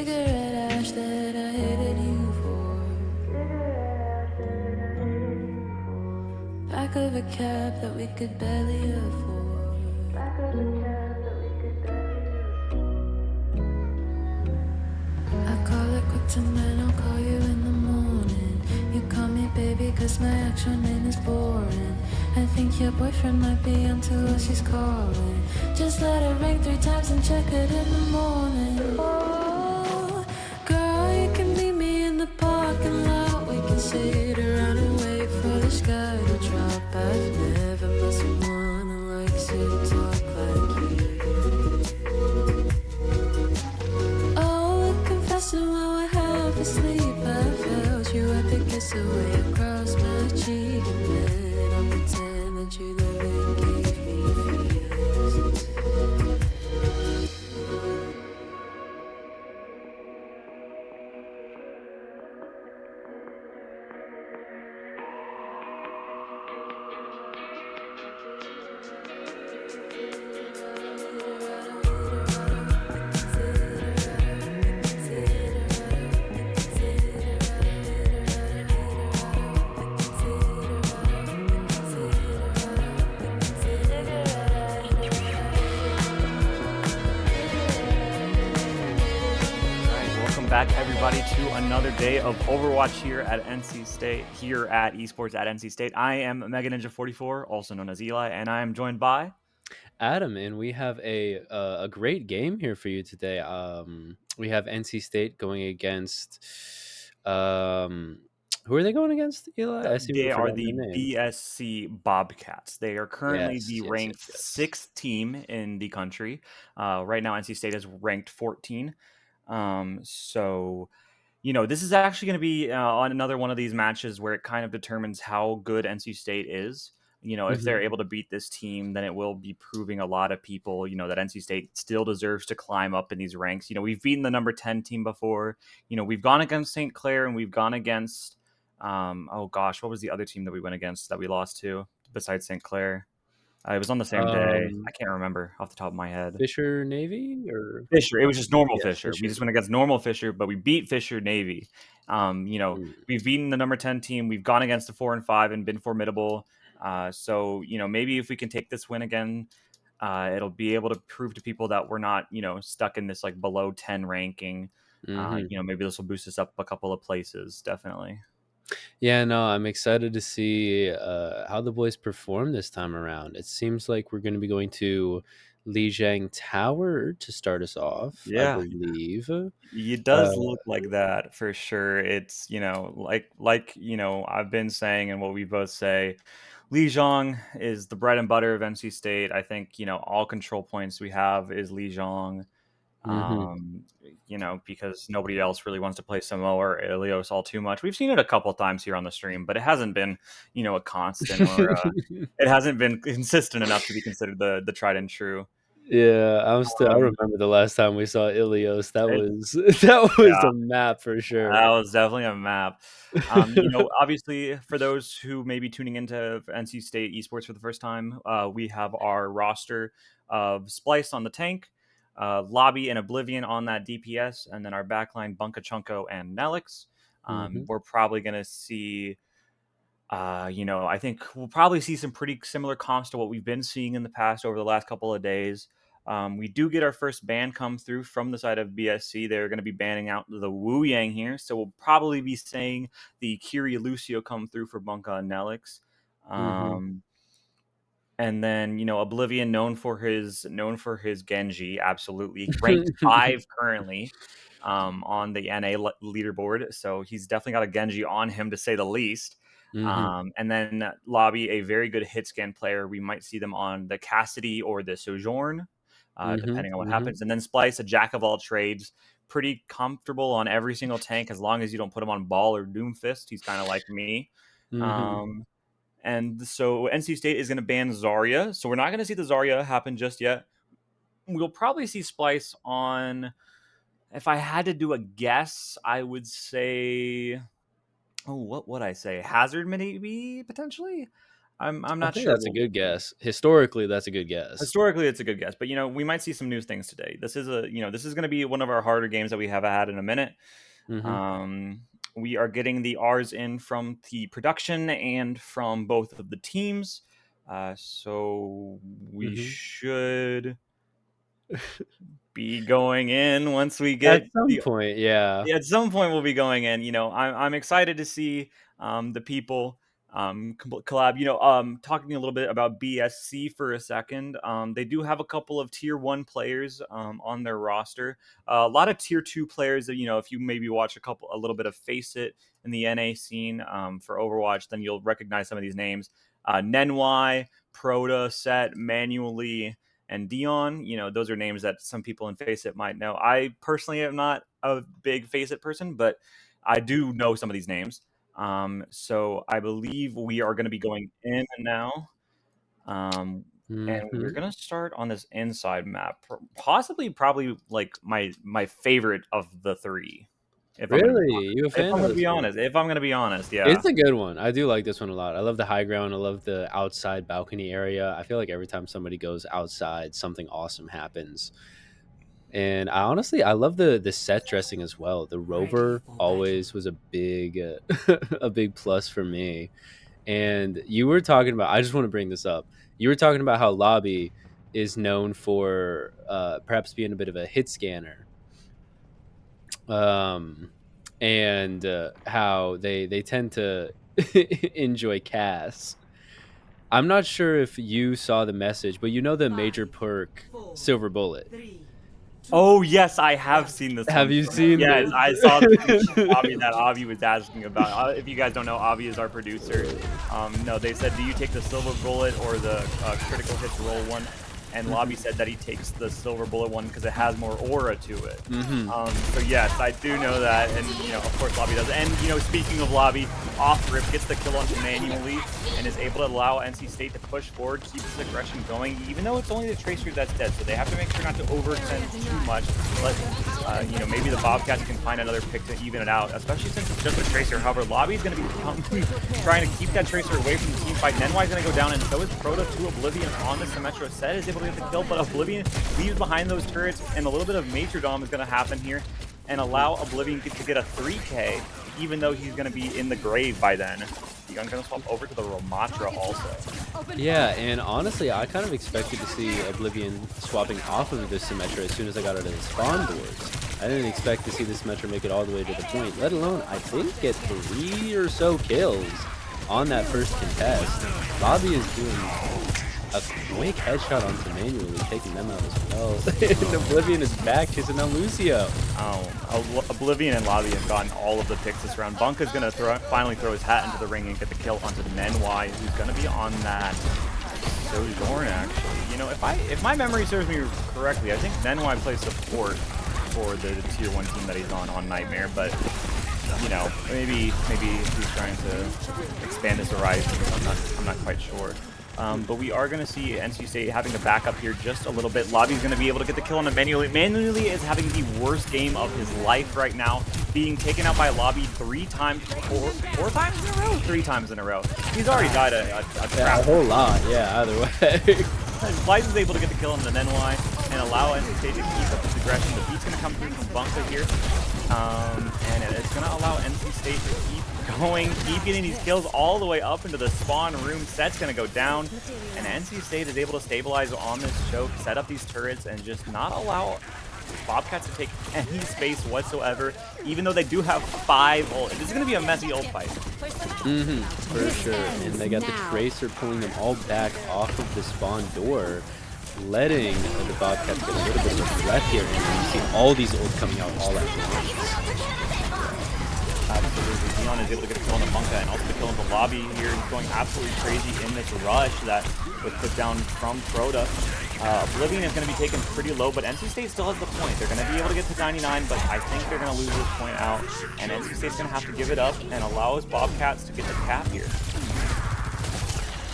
Cigarette ash that I hated you for. Back of a cab that we could barely afford. I call it quits and then I'll call you in the morning. You call me baby cause my actual name is boring. I think your boyfriend might be onto us, she's calling. Just let her ring 3 times and check it in the morning. Oh, girl, you can meet me in the parking lot. We can sit around and wait for the sky to drop. I've never met someone who likes to talk like you. Oh, confessing while we're half asleep, I felt you had to kiss away across my cheek. And then I'll pretend that you never gave me feelings. Back everybody to another day of Overwatch here at NC State, here at Esports at NC State. I am Mega Ninja 44, also known as Eli, and I am joined by Adam, and we have a great game here for you today. We have NC State going against who are they going against, Eli? I seem to they have are forgotten the their name. BSC Bobcats. They are currently Yes, the yes, ranked yes, yes. 6th team in the country. Right now, NC State is ranked 14. So this is actually going to be on another one of these matches where it kind of determines how good NC State is. If hmm they're able to beat this team, then it will be proving a lot of people, that NC State still deserves to climb up in these ranks. We've beaten the number 10 team before. We've gone against St. Clair and we've gone against, oh gosh, what was the other team that we went against that we lost to besides St. Clair? It was on the same day. I Um, can't remember off the top of my head. Fisher Navy or Fisher. It was just normal yeah, Fisher. We Fisher. just went against normal Fisher, but we beat Fisher Navy. Mm. We've beaten the number 10 team. We've gone against the 4 and 5 and been formidable. So maybe if we can take this win again, it'll be able to prove to people that we're not, stuck in this like below 10 ranking. hmm Maybe this will boost us up a couple of places. Definitely. Yeah, no, I'm excited to see how the boys perform this time around. It seems like we're going to be going to Lijiang Tower to start us off, I Yeah. believe. It does look like that for sure. It's, I've been saying and what we both say, Lijiang is the bread and butter of NC State. I think, all control points we have is Lijiang. hmm Um, because nobody else really wants to play Samoa or Ilios all too much. We've seen it a couple times here on the stream, but it hasn't been, a constant or it hasn't been consistent enough to be considered the tried and true. Yeah, I Um, remember the last time we saw Ilios. That it, was that was yeah. a map for sure. That was definitely a map. Obviously, for those who may be tuning into NC State esports for the first time, we have our roster of Splice on the tank, Lobby and Oblivion on that DPS, and then our backline Bunka Chunko and Nelix. Mhm, We're probably going to see, I think we'll probably see some pretty similar comps to what we've been seeing in the past over the last couple of days. We do get our first ban come through from the side of BSC. They're going to be banning out the Wu Yang here, so we'll probably be seeing the Kiri Lucio come through for Bunka and Nelix. mhm. And then Oblivion known for his Genji, absolutely ranked 5 currently on the NA leaderboard, so he's definitely got a Genji on him to say the least. Mhm, And then Lobby, a very good hit scan player. We might see them on the Cassidy or the Sojourn, mhm, depending on what mhm, happens. And then Splice, a jack of all trades, pretty comfortable on every single tank as long as you don't put him on Ball or Doomfist. He's kind of like me. mhm. Um, and so NC State is going to ban Zarya. So we're not going to see the Zarya happen just yet. We'll probably see Splice on. If I had to do a guess, I would say. Oh, what would I say? Hazard maybe potentially. I'm I not think sure. that's a good guess. Historically, that's a good guess. Historically, it's a good guess, but we might see some new things today. This is this is going to be one of our harder games that we have had in a minute. Hmm. Um, we are getting the R's in from the production and from both of the teams, so we Hmm. should be going in once we At get some the point, yeah. yeah, at some point we'll be going in. I'm excited to see the people collab. Talking a little bit about BSC for a second. They do have a couple of tier 1 players on their roster. A lot of tier 2 players that if you maybe watch a little bit of Face It in the NA scene for Overwatch, then you'll recognize some of these names. Nenwai, Proto, Set, Manually, and Dion. Those are names that some people in Face It might know. I personally am not a big Face It person, but I do know some of these names. So I believe we are going to be going in now. And we're Hmm. going to start on this inside map. Probably like my favorite of the three. If I'm going to be Really? honest. You a fan of this one? If I'm going to be honest, yeah. It's a good one. I do like this one a lot. I love the high ground. I love the outside balcony area. I feel like every time somebody goes outside, something awesome happens. And I love the set dressing as well. The rover always was a big a big plus for me. And you were talking about, I just want to bring this up. You were talking about how Lobby is known for perhaps being a bit of a hit scanner. Um and how they tend to enjoy Cass. I'm not sure if you saw the message, but the major perk Silver Bullet. Oh yes, I have seen this Have one. you seen Yes, this? I saw the tweet from Avi that Avi was asking about. If you guys don't know, Avi is our producer. No, they said, do you take the silver bullet or the critical hits roll one? And Lobby said that he takes the silver bullet one because it has more aura to it. Hmm. So yes, I do know that, and of course Lobby does. And speaking of Lobby, off rip gets the kill onto Manually and is able to allow NC State to push forward, keep his aggression going, even though it's only the Tracer that's dead. So they have to make sure not to overextend too much. But maybe the Bobcats can find another pick to even it out, especially since it's just a Tracer. However, Lobby's going to be trying to keep that Tracer away from the team fight. Nenwai's going to go down, and so is Proto to Oblivion on the Symmetra. Set is able to get the kill, but Oblivion leaves behind those turrets, and a little bit of Major Dom is going to happen here and allow Oblivion to get a 3K, even though he's going to be in the grave by then. I'm going to swap over to the Ramatra also. Yeah, and honestly, I kind of expected to see Oblivion swapping off of the Symmetra as soon as I got out of the spawn doors. I didn't expect to see the Symmetra make it all the way to the point, let alone, I think, get 3 or so kills on that first contest. Bobby is doing a quick headshot onto Manually, taking them out as well. And Oblivion is back, kissing on Lucio. Oblivion and Lobby have gotten all of the picks this round. Bunka's going to finally throw his hat into the ring and get the kill onto Nenwai, who's going to be on that Sojourn, actually. If my memory serves me correctly, I think Nenwai plays support for the tier 1 team that he's on Nightmare, but maybe he's trying to expand his horizons. I'm not quite sure. But we are going to see NC State having to back up here just a little bit. Lobby's going to be able to get the kill on the Manually. Manually is having the worst game of his life right now, being taken out by Lobby 3 times, 4 times in a row? 3 times in a row. He's already died a Yeah, a whole lot, yeah, either way. Liza is able to get the kill on the Nenwai and allow NC State to keep up his aggression. The beat's going to come through from Bunka here. And it's going to allow NC State to keep going, keep getting these kills all the way up into the spawn room. Set's going to go down, and NC State is able to stabilize on this choke, set up these turrets, and just not allow Bobcats to take any space whatsoever, even though they do have 5 ult. This is going to be a messy ult fight. For sure. And they got the Tracer pulling them all back off of the spawn door, letting the Bobcats get a little bit of a threat here. And you see all these ults coming out all at once. Absolutely. Dion is able to get a kill on the Bunka and also the kill in the Lobby here. He's going absolutely crazy in this rush that was put down from Proto. Oblivion is going to be taken pretty low, but NC State still has the point. They're going to be able to get to 99, but I think they're going to lose this point out, and NC State's going to have to give it up and allow his Bobcats to get the cap here.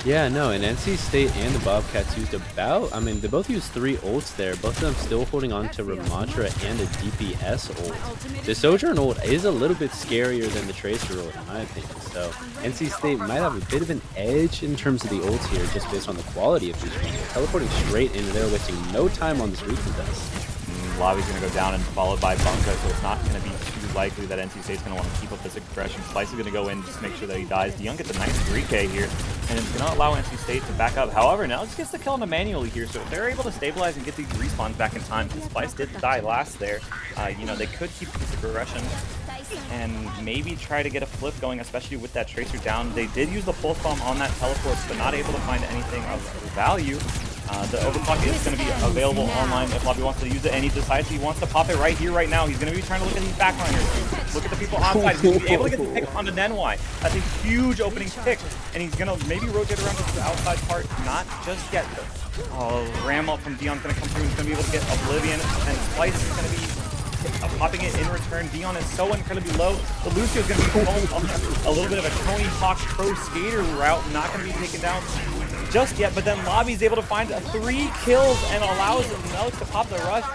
Yeah, no, and NC State and the Bobcats used about, I mean, they both used 3 ults there, both of them still holding on to Ramatra and a DPS ult. The Sojourn ult is a little bit scarier than the Tracer ult, in my opinion, so NC State might have a bit of an edge in terms of the ults here, just based on the quality of these ones. Teleporting straight into there, wasting no time on this recontest. Lobby's going to go down and followed by Bunka, so it's not going to be too likely that NC State's going to want to keep up this aggression. Splice is going to go in just to make sure that he dies. Dion gets a nice 3K here, and it's going to allow NC State to back up. However, now just gets the kill on the manually here, so if they're able to stabilize and get these respawns back in time, because Splice did die last there, you know, they could keep this aggression and maybe try to get a flip going, especially with that Tracer down. They did use the pulse bomb on that teleport, but not able to find anything of value. The overclock is going to be available online if Lobby wants to use it, and he decides he wants to pop it right here, right now. He's going to be trying to look at these backliners. Look at the people on side. He's going to be able to get the pick onto Nenwai. That's a huge opening pick, and he's going to maybe rotate around to the outside part. Not just yet, though. Oh, Ram up from Dion's going to come through. He's going to be able to get Oblivion, and Splice is going to be popping it in return. Dion is so incredibly low. The Lucio is going to be going a little bit of a Tony Hawk Pro Skater route, not going to be taken down just yet, but then Lobby's able to find 3 kills and allows Nelix to pop the rush,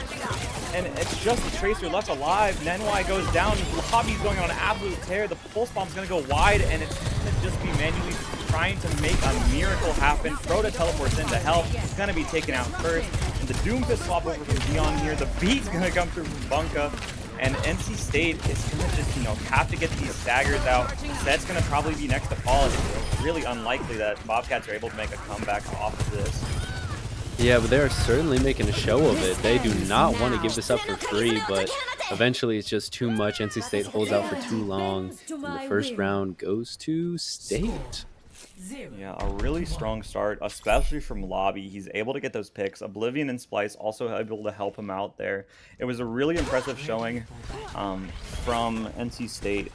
and it's just the Tracer left alive. Nenwai goes down. Lobby's going on an absolute tear. The pulse bomb's going to go wide, and it's going to just be manually trying to make a miracle happen. Proto teleports in to help. It's going to be taken out first, and the Doom Fist swap over from Dion here. The beat's going to come through from Bunka. And NC State is going to just, you know, have to get these staggers out. Set's going to probably be next to fall. It's really unlikely that Bobcats are able to make a comeback off of this. Yeah, but they're certainly making a show of it. They do not want to give this up for free, but eventually it's just too much. NC State holds out for too long, and the first round goes to State. Yeah, a really strong start, especially from Lobby. He's able to get those picks. Oblivion and Splice also able to help him out there. It was a really impressive showing from NC State,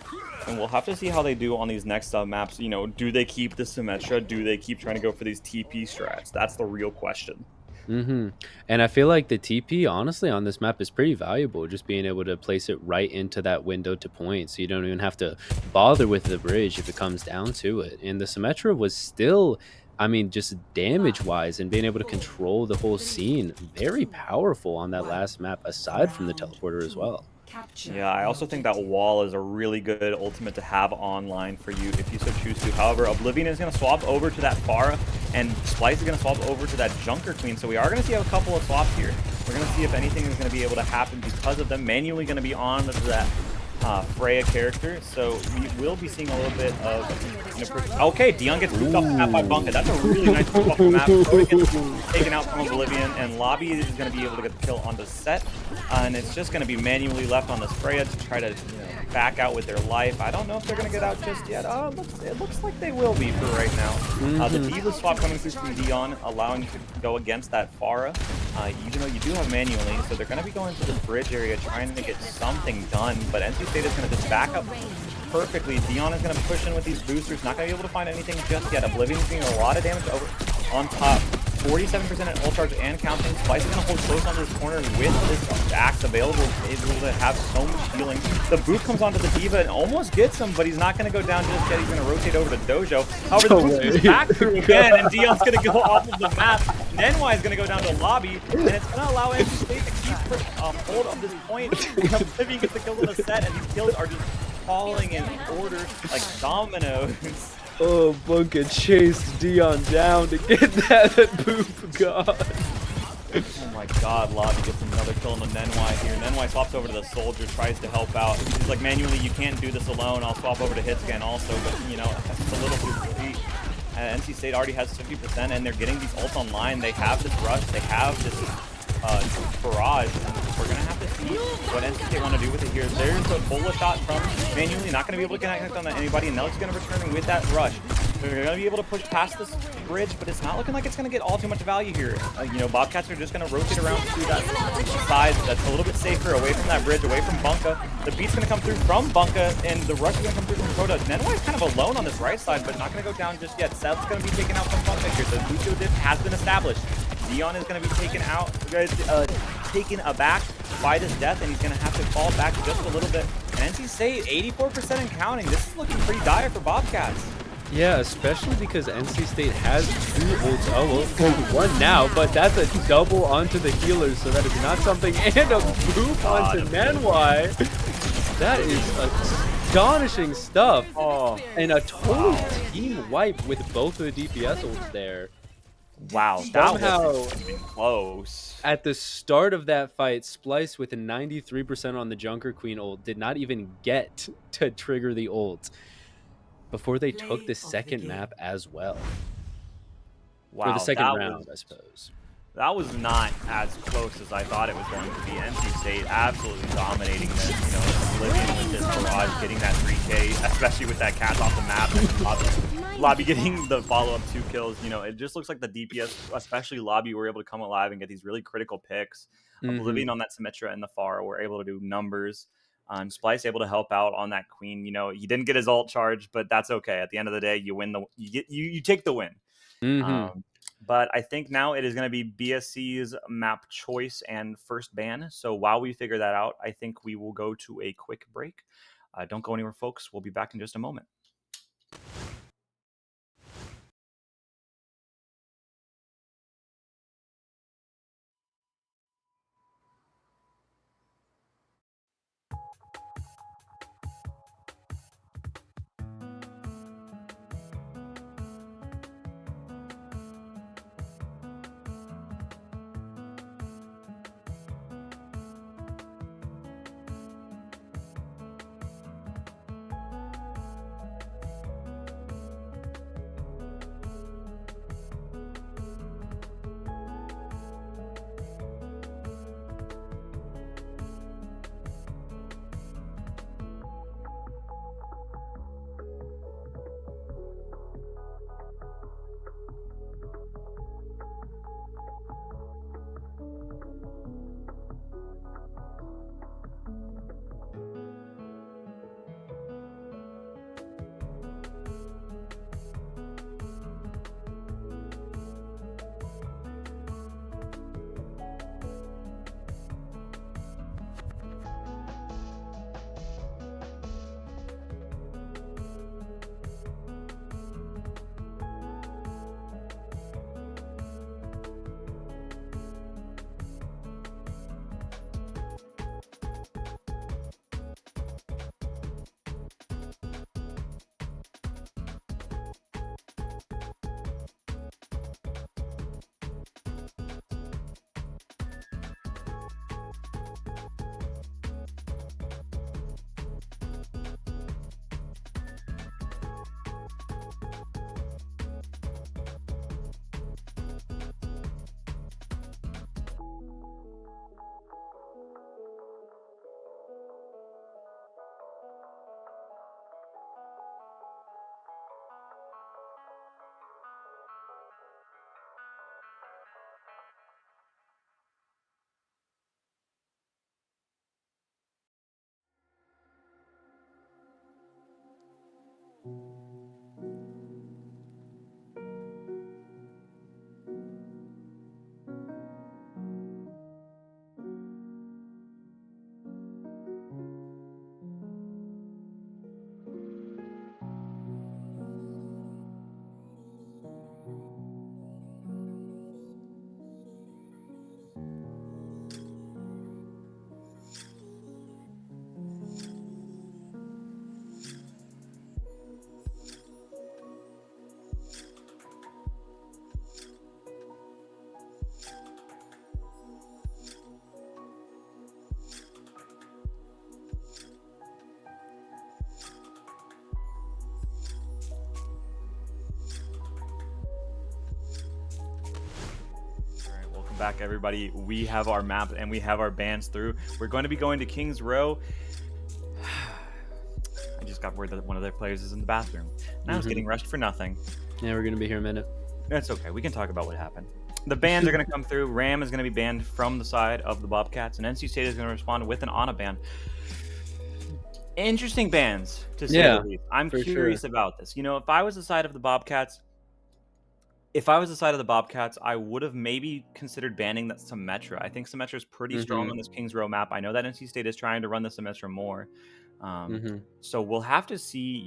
and we'll have to see how they do on these next maps. You know, do they keep the Symmetra? Do they keep trying to go for these TP strats? That's the real question. And I feel like the TP, honestly, on this map is pretty valuable, just being able to place it right into that window to point, so you don't even have to bother with the bridge if it comes down to it. And the Symmetra was still, I mean, just damage-wise and being able to control the whole scene, very powerful on that last map, aside from the teleporter as well. Yeah, I also think that wall is a really good ultimate to have online for you if you so choose to. However, Oblivion is going to swap over to that Pharah, and Splice is going to swap over to that Junker Queen. So we are going to see a couple of swaps here. We're going to see if anything is going to be able to happen because of them manually going to be on that Freya character. So we will be seeing a little bit of, you know, okay, Dion gets pooped off the map by Bunka. That's a really nice poop off the map. Cody gets taken out from Oblivion, and Lobby is going to be able to get the kill on the Set, and it's just going to be manually left on this Freya to try to, you know, back out with their life. I don't know if they're going to get out just yet. It looks like they will be for right now. The D.Va swap coming through from Dion, allowing to go against that Pharah, even though you do have manually, so they're going to be going to the bridge area trying to get something done, but NC State is going to just back up perfectly. Dion is going to push in with these boosters, not going to be able to find anything just yet. Oblivion's doing a lot of damage over on top. 47% at ult charge and counting. Splice is going to hold close on this corner with this axe available, able to have so much healing. The boot comes onto the D.Va and almost gets him, but he's not going to go down just yet. He's going to rotate over to Dojo. However, the boot comes back through again, and Dion's going to go off of the map. Nenwai is going to go down to Lobby, and it's going to allow NC State to keep hold of this point. Oblivion gets the kill on the Set, and these kills are just falling in order like dominoes. Oh, Bunka chased Dion down to get that boop god. Oh my god, Lobby gets another kill on the Nenwai here. Nenwai swaps over to the Soldier, tries to help out. He's like, manually, you can't do this alone. I'll swap over to Hitscan also, but, you know, it's a little too late. NC State already has 50%, and they're getting these ults online. They have this rush, they have this barrage, and we're going to have to see what NC State want to do with it here. There's a bullet shot from manually, not going to be able to connect on anybody, and Nelly's going to return with that rush. They're going to be able to push past this bridge, but it's not looking like it's going to get all too much value here. You know, Bobcats are just going to rotate around to that side that's a little bit safer, away from that bridge, away from Bunka. The beat's going to come through from Bunka, and the rush is going to come through from Proto. Nenwai's kind of alone on this right side, but not going to go down just yet. Seth's going to be taken out from Bunka here. The Lucio dip has been established. Dion is going to be taken out, taken aback by this death, and he's going to have to fall back just a little bit. And NC State, 84% and counting. This is looking pretty dire for Bobcats. Yeah, especially because NC State has 2 ults. Oh, well, one now, but that's a double onto the healers, so that is not something. And a boop onto Nanwai. That is astonishing stuff. Oh, And a total wow. team wipe with both of the DPS ults there. Wow, that Somehow, wasn't even close. at the start of that fight, Splice with a 93% on the Junker Queen ult did not even get to trigger the ult before they took the second map as well. Or the Wow, second round, I suppose. that was not as close as I thought it was going to be. NC State absolutely dominating this. You know, Oblivion with this barrage, getting that 3K, especially with that cat off the map, and Lobby getting the follow-up 2 kills. You know, it just looks like the DPS, especially Lobby, were able to come alive and get these really critical picks. Oblivion on that Symmetra in the far were able to do numbers. Splice able to help out on that queen. You know, he didn't get his ult charge, but that's okay. At the end of the day, you win you take the win. But I think now it is going to be BSC's map choice and first ban. So while we figure that out, I think we will go to a quick break. Don't go anywhere, folks. We'll be back in just a moment. Back, everybody. We have our map and we have our bans through. We're going to be going to King's Row. I just got word that one of their players is in the bathroom. And I was getting rushed for nothing. Yeah, we're going to be here a minute. That's okay. We can talk about what happened. The bans are going to come through. Ram is going to be banned from the side of the Bobcats, and NC State is going to respond with an Ana ban. Interesting bans, to say the least. I'm curious about this. You know, if I was the side of the Bobcats, I would have maybe considered banning that Symmetra. I think Symmetra is pretty strong on this Kings Row map. I know that NC State is trying to run the Symmetra more. Mm-hmm. So we'll have to see,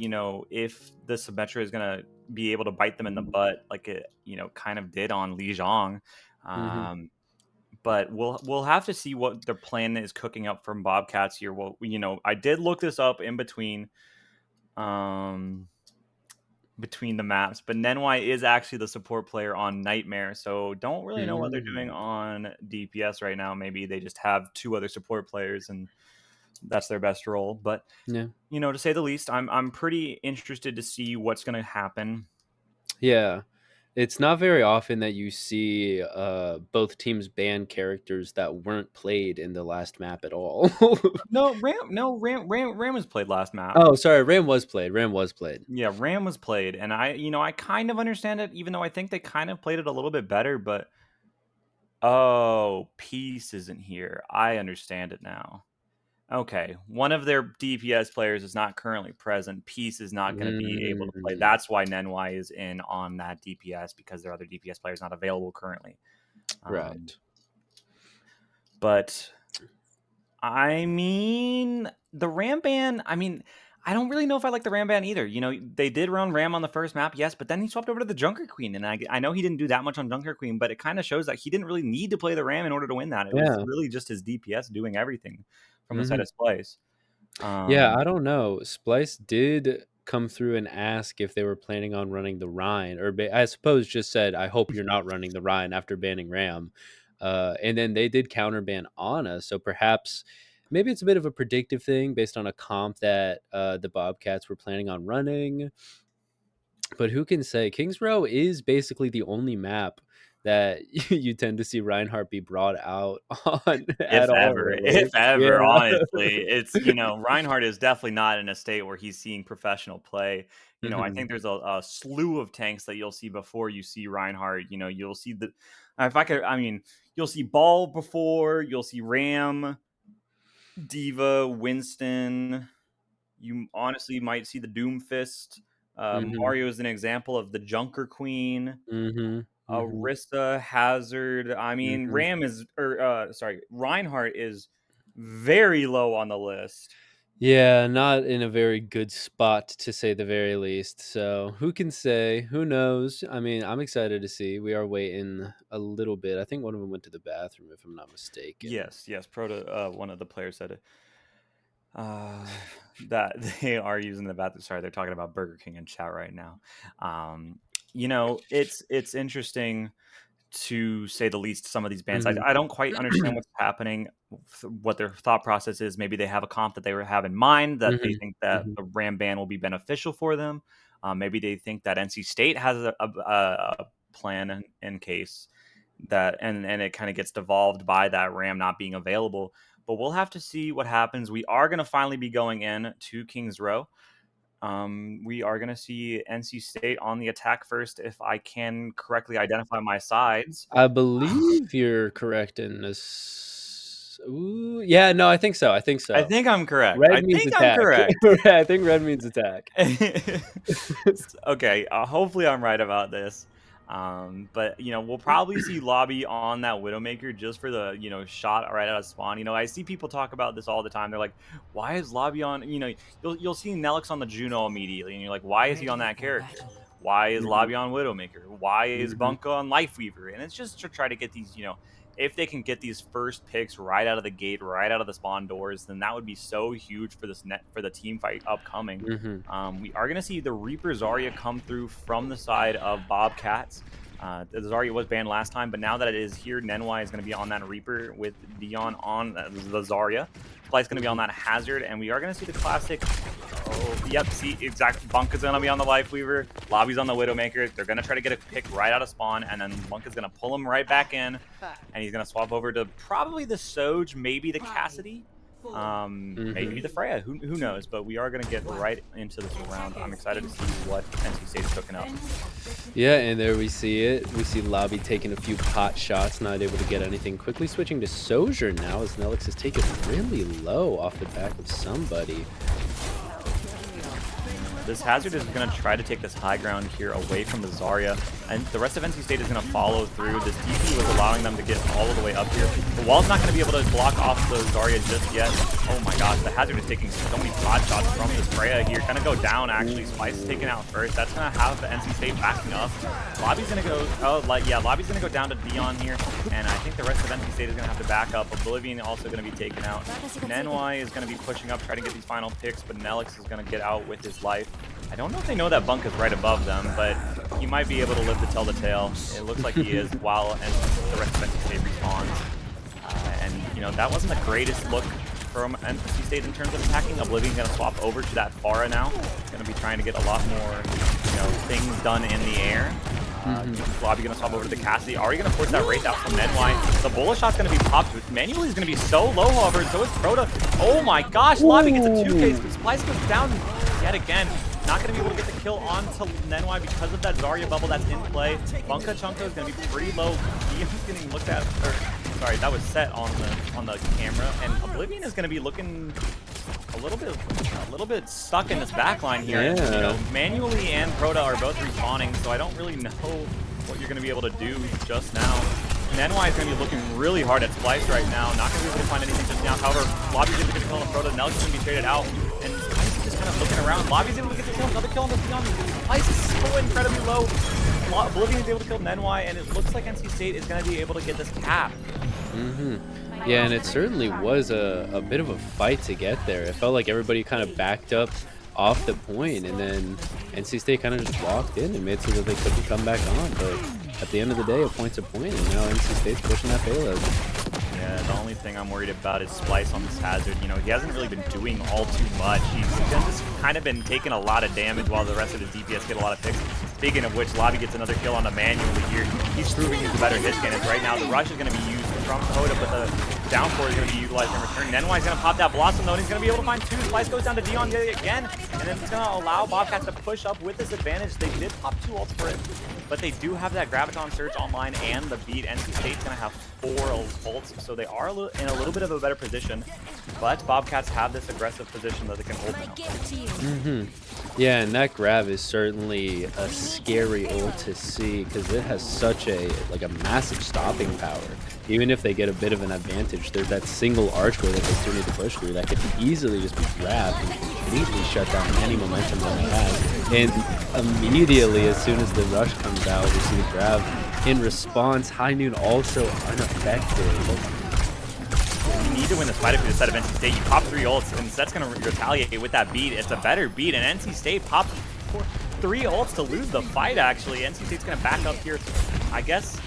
if the Symmetra is gonna be able to bite them in the butt like it, kind of did on Li Zhang. Mm-hmm. Um, but we'll have to see what their plan is cooking up from Bobcats here. Well, I did look this up in um, between the maps, but Nenwai is actually the support player on Nightmare, so don't really know what they're doing Mm. on DPS right now. Maybe they just have two other support players and that's their best role. But Yeah. to say the least, I'm pretty interested to see what's going to happen. Yeah. It's not very often that you see both teams ban characters that weren't played in the last map at all. Ram was played last map. Oh, sorry, Ram was played. Ram was played. Yeah, Ram was played, and I kind of understand it, even though I think they kind of played it a little bit better. But oh, Peace isn't here. I understand it now. Okay, one of their DPS players is not currently present. Peace is not going to be able to play. Mm, That's why Nenwai is in on that DPS because their other DPS player is not available currently. Um, right. but I mean, the Ram ban. I mean, I don't really know if I like the Ram ban either. They did run Ram on the first map, yes, but then he swapped over to the Junker Queen, and I know he didn't do that much on Junker Queen, but it kind of shows that he didn't really need to play the Ram in order to win that. It was Yeah. really just his DPS doing everything from the side Hmm. of Splice. Yeah, Um, I don't know. Splice did come through and ask if they were planning on running the Rhine, or I suppose just said, "I hope you're not running the Rhine" after banning Ram. And then they did counterban Ana, so perhaps maybe it's a bit of a predictive thing based on a comp that the Bobcats were planning on running. But who can say? Kings Row is basically the only map that you tend to see Reinhardt be brought out on at all, really. If ever, Yeah. honestly, it's Reinhardt is definitely not in a state where he's seeing professional play. I Hmm. think there's a slew of tanks that you'll see before you see Reinhardt. You'll see if I could, I mean, you'll see Ball before, you'll see Ram, Diva, Winston. You honestly might see the Doomfist. Hmm. Mario is an example of the Junker Queen. Mhm, mhm, Arista, Hazard. I mean, mhm. Reinhardt is very low on the list. Yeah, not in a very good spot to say the very least. So, who can say? Who knows? I mean, I'm excited to see. We are waiting a little bit. I think one of them went to the bathroom, if I'm not mistaken. Yes, yes. One of the players said uh, that they are using the bathroom. Sorry, they're talking about Burger King in chat right now. Um, it's interesting to say the least, some of these bands. I, Mhm. I don't quite understand what's happening, what their thought process is. Maybe they have a comp that they have in mind that they Mhm, think that mhm, the Ram ban will be beneficial for them. Maybe they think that NC State has a plan in case that, and it kind of gets devolved by that Ram not being available. But we'll have to see what happens. We are going to finally be going in to Kings Row. We are going to see NC State on the attack first, if I can correctly identify my sides. I believe you're correct in this. Ooh, yeah, no, I think so. I think I so. think I'm correct. Red I means think I'm attack. correct. I think red means attack. Okay, hopefully I'm right about this. But we'll probably see Lobby on that Widowmaker just for the shot right out of spawn. I see people talk about this all the time. They're like, "Why is Lobby on?" You'll see Nelix on the Juno immediately, and you're like, "Why is he on that character? Why is Mhm, Lobby on Widowmaker? Why is mhm, Bunka on Lifeweaver?" And it's just to try to get these, if they can get these first picks right out of the gate, right out of the spawn doors, then that would be so huge for the team fight upcoming. mhm. We are going to see the Reaper Zarya come through from the side of Bobcats. The Zarya was banned last time, but now that it is here, Nenwai is going to be on that Reaper with Dion on the Zarya. Splice going to be on Mhm. that Hazard, and we are going to see the classic. Oh, yep, see, exactly. Bunk is going to be on the Lifeweaver. Lobby's on the Widowmaker. They're going to try to get a pick right out of spawn, and then Bunk is going to pull him right back in, and he's going to swap over to probably the Soj, maybe the Cassidy. Maybe Mhm. the Freya. Who knows? But we are going to get right into this round. I'm excited to see what NC State is cooking up. Yeah, and there we see it. We see Lobby taking a few pot shots, not able to get anything. Quickly switching to Sojourn now as Nelix is taken really low off the back of somebody. This Hazard is going to try to take this high ground here away from the Zarya. and the rest of NC State is going to follow through. This TP was allowing them to get all the way up here. The wall's not going to be able to block off the Zarya just yet. Oh my gosh, the Hazard is taking so many pot shots from this Freya here. Going to go down, actually. Spice is taken out first. That's going to have the NC State backing up. Lobby's going to go, Lobby's going to go down to Dion here, and I think the rest of NC State is going to have to back up. Oblivion also going to be taken out. NY is going to be pushing up, trying to get these final picks, but NECC is going to get out with his life. I don't know if they know that Bunk is right above them, but he might be able to live to tell the tale. It looks like he is while the rest of NC State respawns. And, you know, that wasn't the greatest look from NC State in terms of attacking. Oblivion going to swap over to that Pharah now. Going to be trying to get a lot more, you know, things done in the air. Lobby going to swap over to the Cassidy. Are you going to force that Wraith out from NY? The bullet shot's going to be popped. Manually is going to be so low, however, and so is Proto. Oh my gosh, Lobby gets a 2K. Splice goes down yet again. Not going to be able to get the kill onto NY because of that Zarya bubble that's in play. Bunka Chunko is going to be pretty low. He is getting looked at, or sorry, that was set on the camera, and Oblivion is going to be looking a little bit stuck in this backline here. Yeah. You know, Manually and Proto are both respawning, so I don't really know what you're going to be able to do just now. And NY is going to be looking really hard at Splice right now. Not going to be able to find anything just now. However, Lobby's able to get a kill on Proto. NECC is going to be traded out, and Splice is just kind of looking around. Lobby's able to get the kill. Another kill on the Dion. Splice is so incredibly low. Oblivion is able to kill NY, and it looks like NC State is going to be able to get this cap. Yeah, and it certainly was a bit of a fight to get there. It felt like everybody kind of backed up off the point, and then NC State kind of just walked in and made so that they couldn't come back on. But at the end of the day, a point's a point, and now NC State's pushing that payload. Yeah, the only thing I'm worried about is Splice on this Hazard. You know, he hasn't really been doing all too much. He's just kind of been taking a lot of damage while the rest of his DPS get a lot of picks. Speaking of which, Lobby gets another kill on the Manually here. He's proving he's a better hit cannons right now. The rush is going to be used from Hoda, but the downpour is going to be utilized in return. NY is going to pop that Blossom though, and he's going to be able to find two. Splice goes down to Dion yet again, and then it's going to allow Bobcats to push up with this advantage. They did pop 2 ults for it, but they do have that Graviton Surge online and the beat. NC State's going to have 4 ults, so they are in a little bit of a better position, but Bobcats have this aggressive position that they can hold now. Yeah, and that grab is certainly a scary ult to see because it has such a massive stopping power. Even if they get a bit of an advantage, there's that single archway that they still need to push through that could easily just be grabbed and completely shut down any momentum that they have. And immediately, as soon as the rush comes out, we see the grab. In response, High Noon also unaffected. You need to win this fight if you're the set of NC State. You pop 3 ults, and Set's going to retaliate with that beat. It's a better beat, and NC State popped 3 ults to lose the fight, actually. NC State's going to back up here. I guess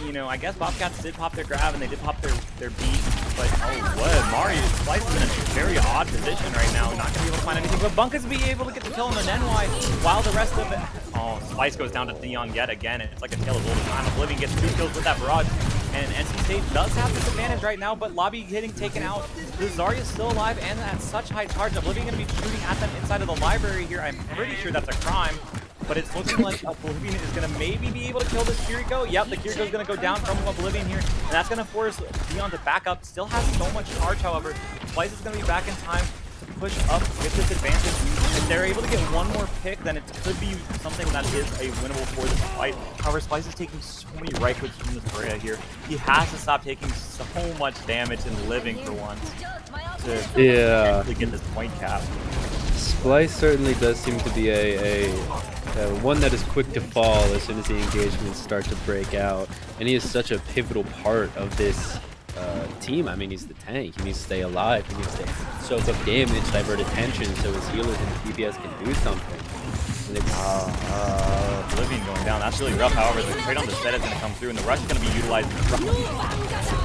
Bobcats did pop their grab, and they did pop their beat, but oh, what? Mario Splice is in a very odd position right now. Not going to be able to find anything, but Bunka's be able to get the kill on the NY, while the rest of it... Oh, Splice goes down to Dion yet again, and it's like a tale of old time. Oblivion gets 2 kills with that barrage, and NC State does have this advantage right now, but Lobby getting taken out. The Zarya is still alive, and at such high charge. Oblivion going to be shooting at them inside of the library here. I'm pretty sure that's a crime. But it's looking like Oblivion is going to maybe be able to kill this Kiriko. Yep, the Kiriko is going to go down from Oblivion here, and that's going to force Dion to back up. Still has so much charge, however. Splice is going to be back in time to push up with this advantage. If they're able to get one more pick, then it could be something that is a winnable for this fight. However, Splice is taking so many right clicks from this Freya here. He has to stop taking so much damage and living for once to actually get this point cap. Splice certainly does seem to be a one that is quick to fall as soon as the engagements start to break out, and he is such a pivotal part of this team. I mean, he's the tank. He needs to stay alive. He needs to soak up damage, divert attention, so his healers and his DPS can do something. And it's Oblivion going down. That's really rough. However, the trade on the set is going to come through, and the rush is going to be utilized.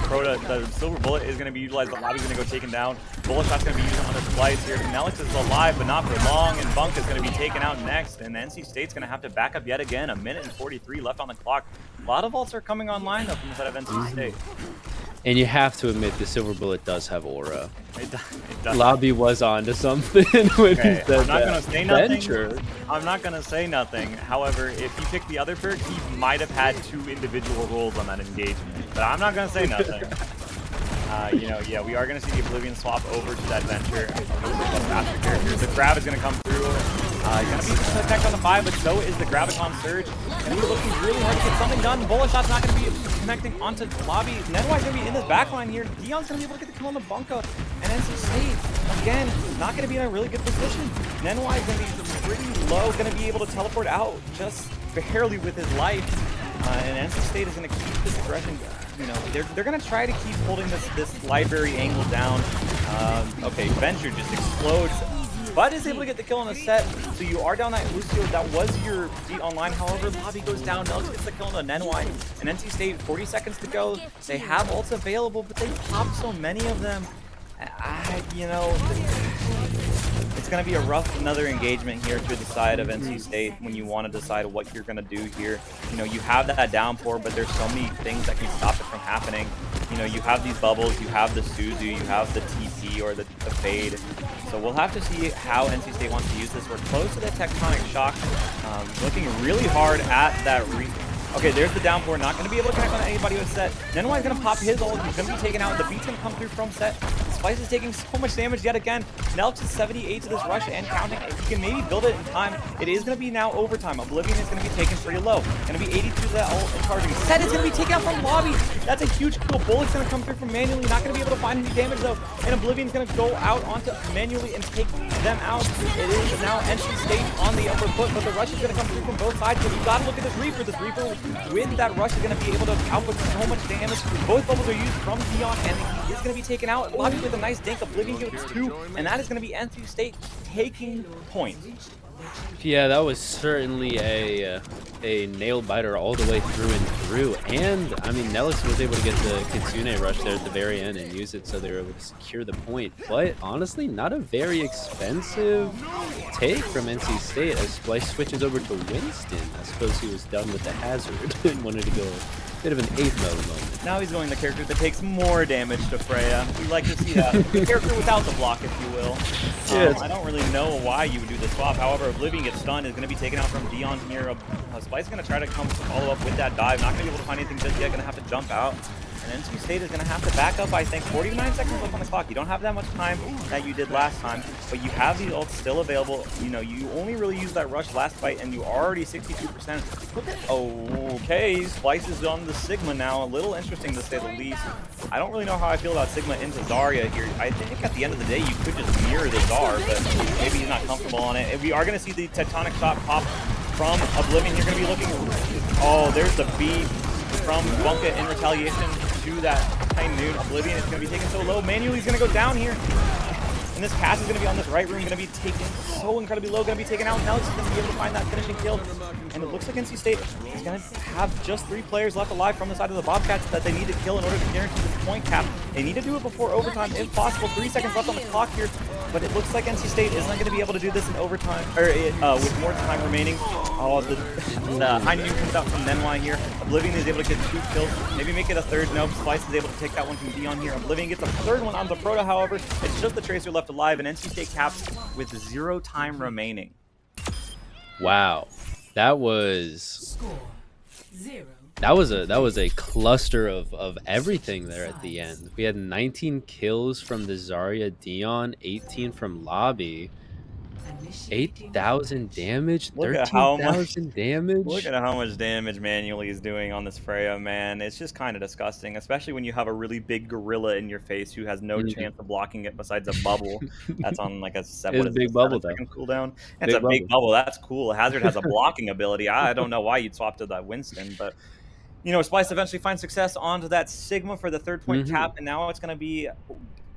Proto, the silver bullet is going to be utilized, but Lobby's going to go taken down. Bullet shot's going to be used on the Splice here. NECC is alive, but not for long, and Bunk is going to be taken out next, and NC State's going to have to back up yet again. 1:43 left on the clock. A lot of ults are coming online though from the side of NC State. And you have to admit, the silver bullet does have aura. It does. Lobby was onto something when he said I'm not going to say nothing. Venture. I'm not going to say nothing. However, if he picked the other perk, he might have had 2 individual rolls on that engagement. But I'm not going to say nothing. Yeah, we are going to see the Oblivion swap over to that Venture. The grab is going to come through. Gonna be attacked on the 5, but so is the Graviton Surge. Gonna be looking really hard to get something done. Bullet Shot's not gonna be connecting onto Lobby. Nedwai's gonna be in this backline here. Dion's gonna be able to get the kill on the Bunka. And NC State, again, not gonna be in a really good position. Nedwai's gonna be pretty low, gonna be able to teleport out just barely with his life. And NC State is gonna keep this aggression. You know, they're gonna try to keep holding this library angle down. Okay, Venture just explodes, but is able to get the kill on the set. So you are down that Lucio. That was your beat online. However, Lobby goes down. Nelks gets the kill on the Nenwai. And NC State, 40 seconds to go. They have ults available, but they pop so many of them. You know, it's going to be a rough another engagement here to the side of NC State when you want to decide what you're going to do here. You know, you have that downpour, but there's so many things that can stop it from happening. You know, you have these bubbles, you have the Suzu, you have the TP or the fade. So we'll have to see how NC State wants to use this. We're close to the Tectonic Shock, looking really hard at that Okay, there's the downpour. Not going to be able to connect on anybody with set. Nenwai's going to pop his ult. He's going to be taken out. The beat's going to come through from set. Spice is taking so much damage yet again. Nelks is 78 to this rush and counting. If he can maybe build it in time, it is going to be now overtime. Oblivion is going to be taken pretty low. Going to be 82 to that ult and charging. Set is going to be taken out from Lobby. That's a huge kill. Bullet's going to come through from manually. Not going to be able to find any damage though. And Oblivion's going to go out onto manually and take them out. It is now NC State on the upper foot, but the rush is going to come through from both sides. But you got to look at this Reaper. This Reaper with that rush is going to be able to output so much damage. Both bubbles are used from Dion, and he is going to be taken out. Lobby with a nice dink. Oblivion gets 2, and that is going to be NC State taking point. Yeah, that was certainly a nail biter all the way through and through. And I mean, Nellis was able to get the Kitsune rush there at the very end and use it, so they were able to secure the point. But honestly, not a very expensive take from NC State as Splice switches over to Winston. I suppose he was done with the hazard and wanted to go a bit of an 8 mode moment. Now he's going the character that takes more damage to Freya. We like to see that. The character without the block, if you will. I don't really know why you would do the swap. However, Oblivion gets stunned, is going to be taken out from Dion here. Splice is going to try to come follow up with that dive. Not going to be able to find anything just yet. Going to have to jump out. And NC State is going to have to back up, I think. 49 seconds left on the clock. You don't have that much time that you did last time, but you have these ults still available. You know, you only really used that rush last fight, and you are already 62%. Look at, okay, Splice is on the Sigma now. A little interesting to say the least. I don't really know how I feel about Sigma into Zarya here. I think at the end of the day, you could just mirror the Zar, but maybe he's not comfortable on it. We are going to see the Tectonic Shot pop from Oblivion. You're going to be looking, there's the beat from Bunka in retaliation to that High Noon. Oblivion is going to be taken so low. Manually is going to go down here. And this cast is going to be on this right room, going to be taken so incredibly low, going to be taken out. Now it's going to be able to find that finishing kill. And it looks like NC State is going to have just 3 players left alive from the side of the Bobcats that they need to kill in order to guarantee this point cap. They need to do it before overtime if possible. 3 seconds left on the clock here. But it looks like NC State is not going to be able to do this in overtime, or with more time remaining. The High Noon comes out from Nenwai here. Oblivion is able to get 2 kills, maybe make it a third. Nope, Splice is able to take that one from Dion here. Oblivion gets a third one on the Proto, however. It's just the Tracer left alive, and NC State caps with 0 time remaining. Wow, that was a cluster of everything there at the end. We had 19 kills from the Zarya Dion, 18 from Lobby, 8,000 damage, 13,000 damage. Look at how much damage manually is doing on this Freya, man. It's just kind of disgusting, especially when you have a really big gorilla in your face who has no chance of blocking it besides a bubble that's on like a 7 second cooldown. It's a big bubble. That's cool. Hazard has a blocking ability. I don't know why you'd swap to that Winston, but you know, Splice eventually finds success onto that Sigma for the 3rd point cap, and now it's going to be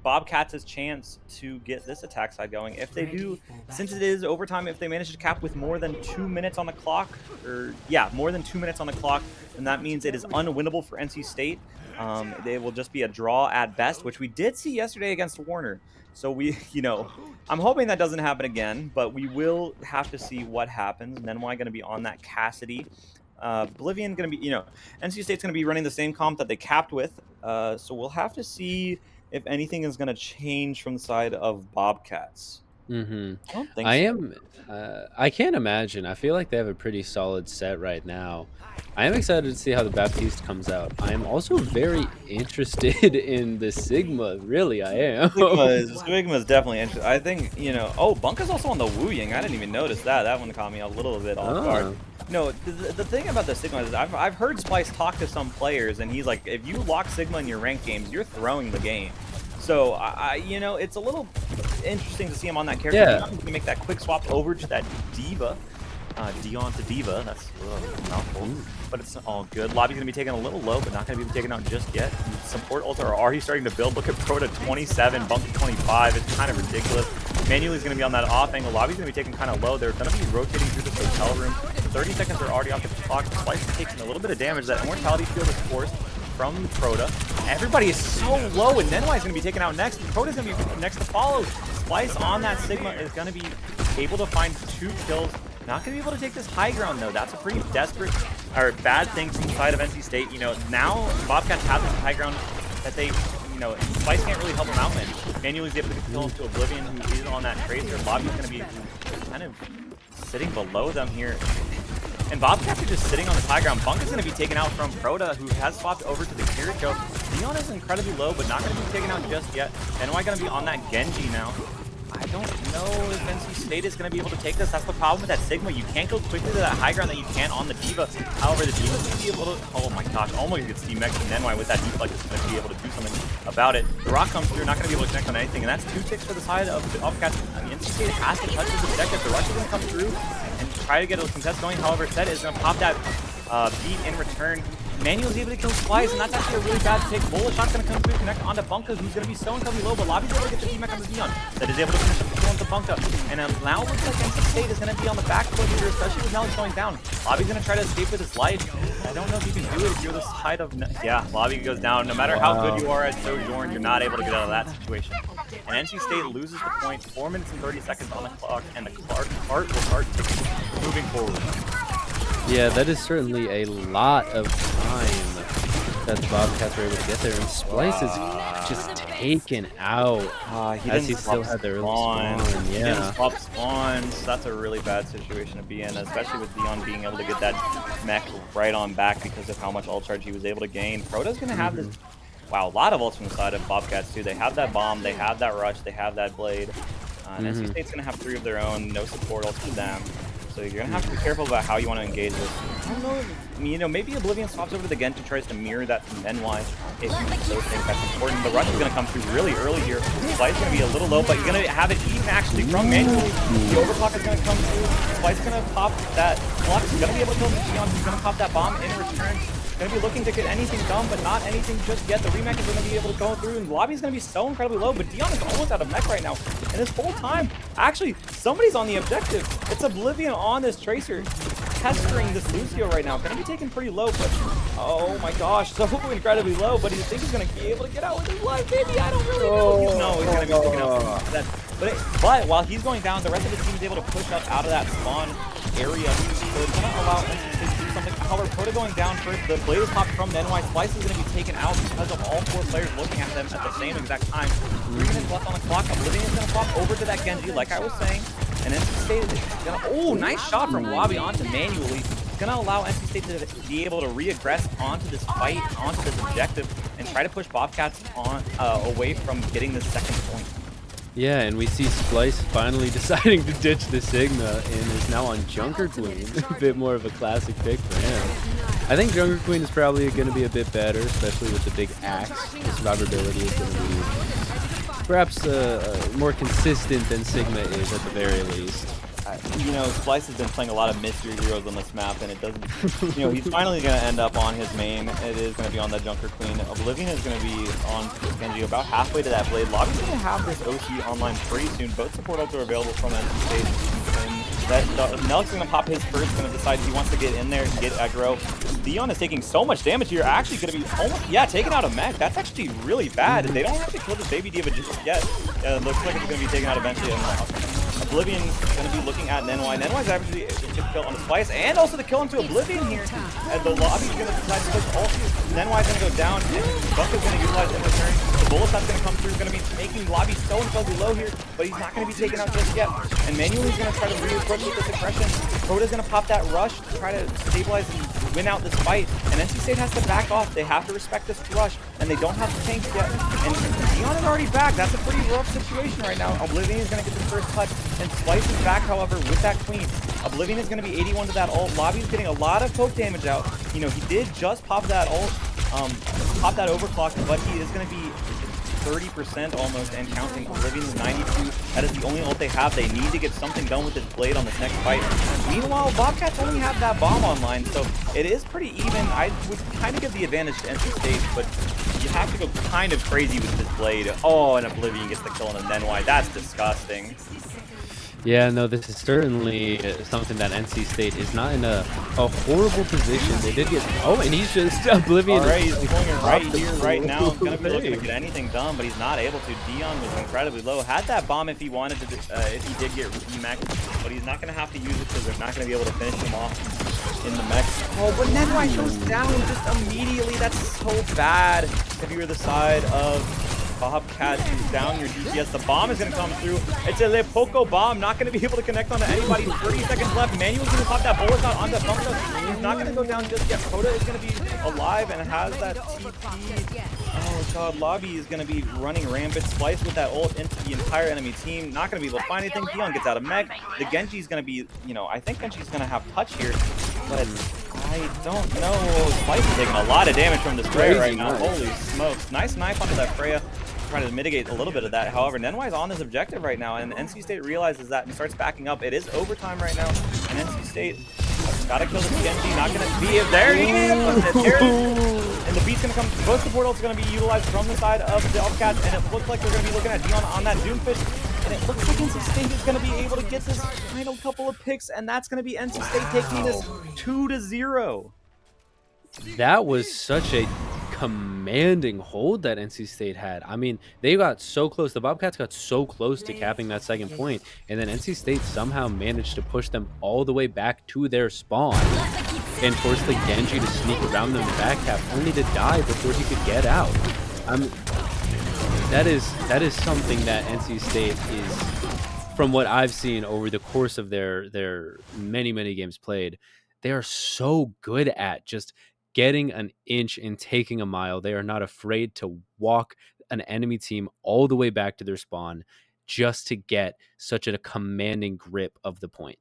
Bobcats' chance to get this attack side going. If they do, since it is overtime, if they manage to cap with more than 2 minutes on the clock, more than 2 minutes on the clock, then that means it is unwinnable for NC State. They will just be a draw at best, which we did see yesterday against Warner. So I'm hoping that doesn't happen again, but we will have to see what happens. Nenwai going to be on that Cassidy. Oblivion going to be, NC State's going to be running the same comp that they capped with. So we'll have to see if anything is going to change from the side of Bobcats. I don't think so. I can't imagine. I feel like they have a pretty solid set right now. I am excited to see how the Baptiste comes out. I am also very interested in the Sigma. Really, I am. Sigma is definitely interesting. I think, you know, oh, Bunka's also on the Wu Ying. I didn't even notice that. That one caught me a little bit off guard. Oh, No, the thing about the Sigma is I've heard Splice talk to some players, and he's like, if you lock Sigma in your ranked games, you're throwing the game. So, you know, it's a little interesting to see him on that character. yeah. He's gonna make that quick swap over to that Diva. Dion to Diva. That's a mouthful. But it's all good. Lobby's going to be taken a little low, but not going to be taken out just yet. Support ults are already starting to build. Look at Pro to 27, Bunk to 25. It's kind of ridiculous. Manually is going to be on that off angle. Lobby's going to be taken kind of low. They're going to be rotating through this hotel room. 30 seconds are already off the clock. Splice is taking a little bit of damage. That Immortality Field is forced from Proto. Everybody is so low, and Nenwai is going to be taken out next. Proto's going to be next to follow. Splice on that Sigma is going to be able to find 2 kills. Not going to be able to take this high ground, though. That's a pretty desperate or bad thing from the side of NC State. You know, now Bobcats have this high ground that they, you know, Spice can't really help him out, and Manuel's able to kill him to Oblivion, who is on that Tracer. Lobby's going to be kind of sitting below them here. And Bobcats are just sitting on this high ground. Bunk is going to be taken out from Proto, who has swapped over to the Kiriko. Dion is incredibly low, but not going to be taken out just yet. NY going to be on that Genji now. I don't know if NC State is going to be able to take this. That's the problem with that Sigma. You can't go quickly to that high ground that you can on the Diva. However, the Diva is going to be able to... Oh my gosh, almost gets Steam X and NY with that deflect is going to be able to do something about it. The Rock comes through, not going to be able to connect on anything, and that's 2 ticks for the side of the Bobcats. I mean, NC State has to touch this objective. The Rush is going to come through and try to get a contest going. However, Set is going to pop that beat in return. Manuel's able to kill Splice, and that's actually a really bad pick. Bullet shot's going to come through, connect onto Bunka, who's going to be so incredibly low, but Lobby's able to get the D-Mac on the Dion. That is able to finish up the kill onto Bunka. And now it looks like NC State is going to be on the back foot here, especially with Nelly's going down. Lobby's going to try to escape with his life. I don't know if you can do it if you're the side of... Yeah, Lobby goes down. No matter how good you are at Sojourn, you're not able to get out of that situation. And NC State loses the point, 4 minutes and 30 seconds on the clock, and the cart will start moving forward. Yeah, that is certainly a lot of time that the Bobcats were able to get there, and Splice is just taken out as he still had the early spawn. He didn't swap spawns. That's a really bad situation to be in, especially with Dion being able to get that mech right on back because of how much ult charge he was able to gain. Proto's going to have this... Wow, a lot of ults from the side of Bobcats, too. They have that bomb, they have that rush, they have that blade. And NC State's going to have 3 of their own, no support ults for them. So you're going to have to be careful about how you want to engage this. I don't know, you know, maybe Oblivion swaps over to the Genji, tries to mirror that from NY if you so think that's important. The rush is going to come through really early here. Splice is going to be a little low, but you're going to have it even actually from Manuel. The overclock is going to come through. Splice is going to pop that clock. He's going to be able to kill Dion. He's going to pop that bomb in return. Going to be looking to get anything done, but not anything just yet. The remake is going to be able to go through, and Lobby is going to be so incredibly low, but Dion is almost out of mech right now. And this whole time, actually, somebody's on the objective. It's Oblivion on this Tracer, pestering this Lucio right now. Going to be taken pretty low, but oh my gosh, so incredibly low, but he thinks he's going to be able to get out with his life. Maybe, I don't really know. No, he's going to be taken out from that. But while he's going down, the rest of his team is able to push up out of that spawn area. So it's going to allow him to do something. However, Proto going down first. The blade is popped from NY. Splice is going to be taken out because of all 4 players looking at them at the same exact time. 3 minutes left on the clock. Oblivion is going to pop over to that Genji, like I was saying. And NC State is going to... Oh, nice shot from Lobby onto Manually. It's going to allow NC State to be able to re-aggress onto this fight, onto this objective, and try to push Bobcats on away from getting this second point. Yeah, and we see Splice finally deciding to ditch the Sigma and is now on Junker Queen. A bit more of a classic pick for him. I think Junker Queen is probably going to be a bit better, especially with the big axe. The survivability is going to be perhaps more consistent than Sigma is at the very least. You know, Splice has been playing a lot of mystery heroes on this map, and it doesn't... You know, he's finally going to end up on his main. It is going to be on that Junker Queen. Oblivion is going to be on Genji about halfway to that Blade. Lobby's going to have this OC online pretty soon. Both support ults are available from NC State. And Nelk's going to pop his first, going to decide if he wants to get in there and get aggro. Dion is taking so much damage here, actually going to be almost... Yeah, taken out of mech. That's actually really bad. They don't have to kill this baby Diva just yet. It looks like it's going to be taken out eventually. Oblivion going to be looking at Nenwai. Nenwai's actually able to kill on the Splice and also the kill into Oblivion here. And the lobby's going to decide to push ult. Nenwai's going to go down, and Buck is going to utilize in return. The bullet shot's going to come through, going to be making Lobby so incredibly low here, but he's not going to be taken out just yet. And Manuel's going to try to re-approach with this aggression. Prota's going to pop that rush to try to stabilize and win out this fight. And NC State has to back off. They have to respect this rush, and they don't have the tanks yet. And Dion is already back. That's a pretty rough situation right now. Oblivion is going to get the first touch, and Splice is back, however, with that Queen. Oblivion is going to be 81 to that ult. Lobby's getting a lot of poke damage out. You know, he did just pop that ult, pop that overclock, but he is going to be 30% almost and counting. Oblivion is 92. That is the only ult they have. They need to get something done with this blade on this next fight. Meanwhile, Bobcats only have that bomb online, so it is pretty even. I would kind of give the advantage to NC State, but you have to go kind of crazy with this blade. Oh, and Oblivion gets the kill on a Nenwai. That's disgusting. Yeah, no, this is certainly something that NC State is not in a horrible position. They did get... Oh, and he's just... Oblivion. All right, he's pulling it right here, right now. He's going to be looking to get anything done, but he's not able to. Dion was incredibly low. Had that bomb if he wanted to, if he did get remech, but he's not going to have to use it because they're not going to be able to finish him off in the mech. Oh, but Nenwai goes down just immediately. That's so bad. If you were the side of Bobcats, who's down your DPS, the bomb is going to come through. It's a Le Poco bomb, not going to be able to connect onto anybody. 30 seconds left. Manuel's going to pop that bullet shot onto Bumpus. He's not going to go down just yet. Prota is going to be alive and has that TP. Oh god, Lobby is going to be running rampant. Splice with that ult into the entire enemy team. Not going to be able to find anything. Dion gets out of mech. The Genji is going to be, you know, I think Genji's going to have touch here, but I don't know. Splice is taking a lot of damage from this Freya right now. Holy smokes. Nice knife onto that Freya. Trying to mitigate a little bit of that. However, Nenwai is on this objective right now, and NC State realizes that and starts backing up. It is overtime right now, and NC State gotta kill this Genji. Not gonna be there. And the beat's gonna come. Both the portals gonna be utilized from the side of the Bobcats, and it looks like they're gonna be looking at Dion on that Doomfish. And it looks like NC State is gonna be able to get this final couple of picks, and that's gonna be NC State taking this 2-0. That was such a commanding hold that NC State had. I mean, they got so close. The Bobcats got so close to capping that second point, and then NC State somehow managed to push them all the way back to their spawn and force the Genji to sneak around them in the back half, only to die before he could get out. I mean, that is something that NC State is, from what I've seen over the course of their many games played, they are so good at just getting an inch and taking a mile. They are not afraid to walk an enemy team all the way back to their spawn just to get such a commanding grip of the point.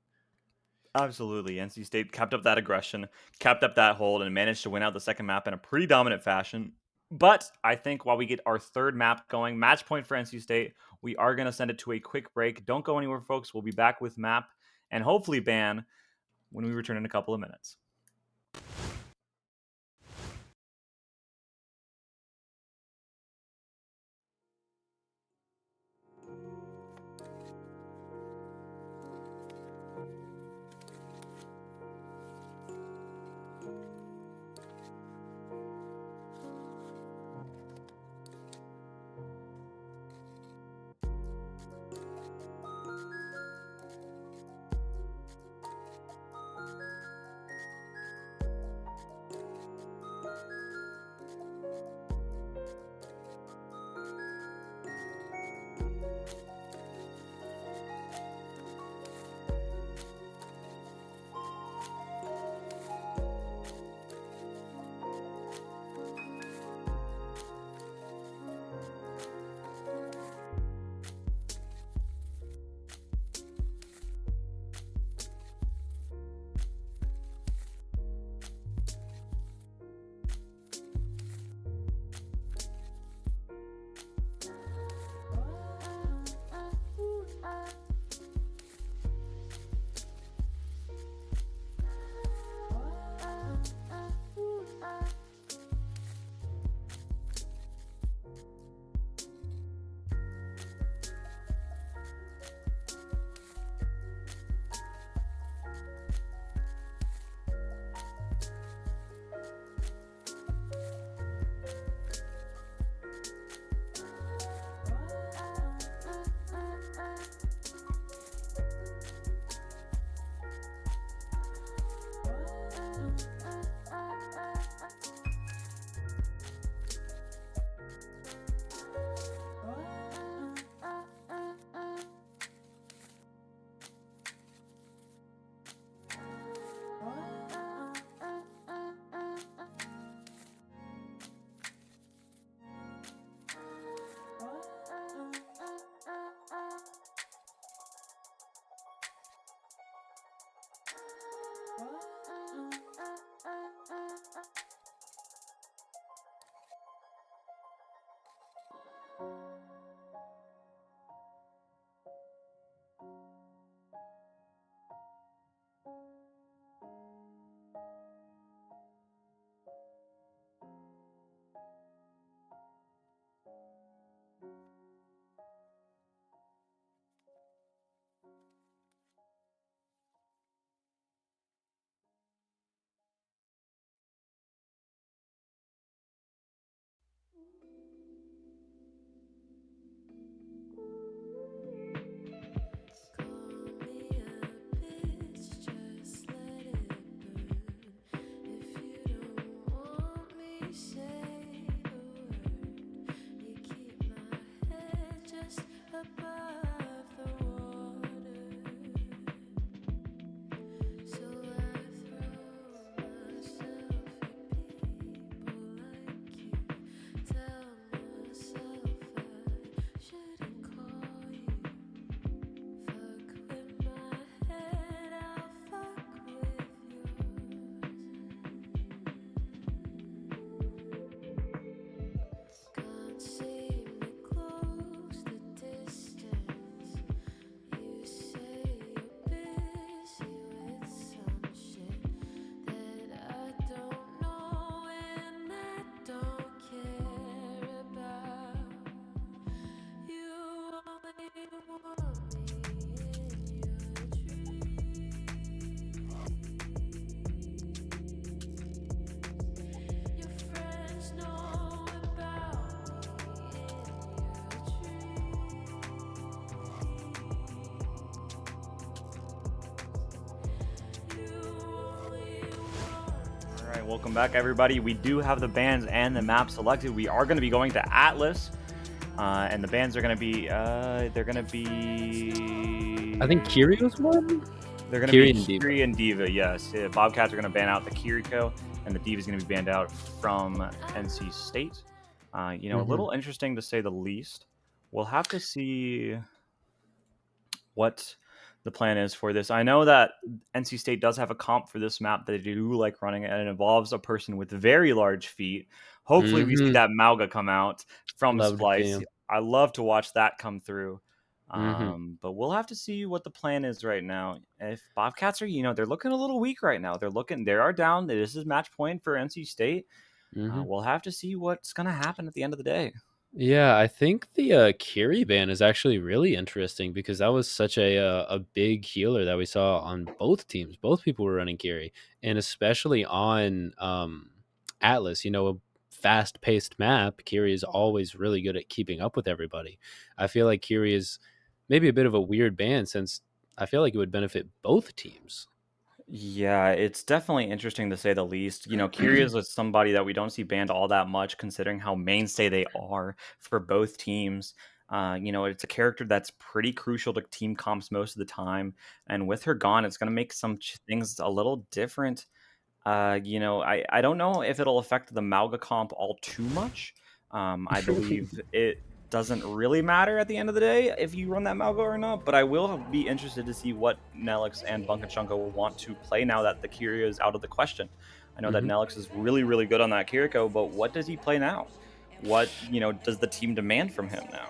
Absolutely. NC State kept up that aggression, kept up that hold, and managed to win out the second map in a pretty dominant fashion. But I think while we get our third map going, match point for NC State, we are going to send it to a quick break. Don't go anywhere, folks. We'll be back with map and hopefully ban when we return in a couple of minutes. right, welcome back, everybody. We do have the bans and the map selected. We are going to be going to Atlas, and the bans are going to be, they're going to be... I think Kirio's one? They're going to Kiri be and Diva. Kiri and Diva, yes. Yeah, Bobcats are going to ban out the Kiriko, and the Diva is going to be banned out from NC State. A little interesting to say the least. We'll have to see what the plan is for this. I know that NC State does have a comp for this map that they do like running, and it involves a person with very large feet. Hopefully we see that Mauga come out from Loved Splice. game. I love to watch that come through. Mhm. But we'll have to see what the plan is right now. If Bobcats are, they're looking a little weak right now. They are down. This is match point for NC State. We'll have to see what's going to happen at the end of the day. Yeah, I think the Kiri ban is actually really interesting because that was such a big healer that we saw on both teams. Both people were running Kiri, and especially on Atlas. A fast-paced map, Kiri is always really good at keeping up with everybody. I feel like Kiri is maybe a bit of a weird ban since I feel like it would benefit both teams. Yeah, it's definitely interesting to say the least. Kyrgios is somebody that we don't see banned all that much, considering how mainstay they are for both teams. It's a character that's pretty crucial to team comps most of the time, and with her gone, it's going to make some things a little different. I don't know if it'll affect the Mauga comp all too much. I believe it doesn't really matter at the end of the day if you run that Mauga or not, but I will be interested to see what NECC and Bunkachunka will want to play now that the Kiriko is out of the question. I know that NECC is really, really good on that Kiriko, but what does he play now? What, does the team demand from him now?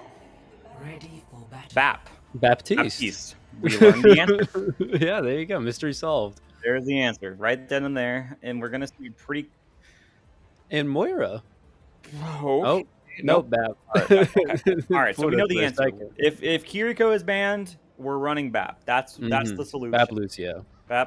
Baptiste. We learned the answer. Yeah, there you go. Mystery solved. There's the answer right then and there, and we're gonna see pretty. And Moira. Oh, nope. Bap. All right, so we know the answer. If Kiriko is banned, we're running Bap. That's the solution. Bap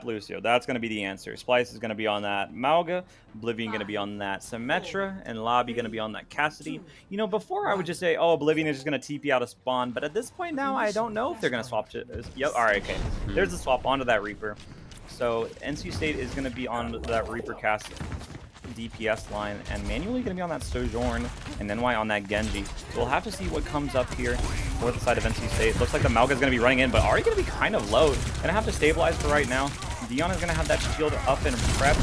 Lucio. That's going to be the answer. Splice is going to be on that Mauga, Oblivion going to be on that Symmetra, and Lobby going to be on that Cassidy. Before I would just say, Oblivion is just going to TP out of spawn, but at this point now, I don't know if they're going to swap to... Yep, all right, okay. There's the swap onto that Reaper. So NC State is going to be on that Reaper cast DPS line, and manually going to be on that Sojourn, and NY on that Genji. So we'll have to see what comes up here for the side of NC State. Looks like the Mauga is going to be running in, but already going to be kind of low. Going to have to stabilize for right now. Dion is going to have that shield up and prep.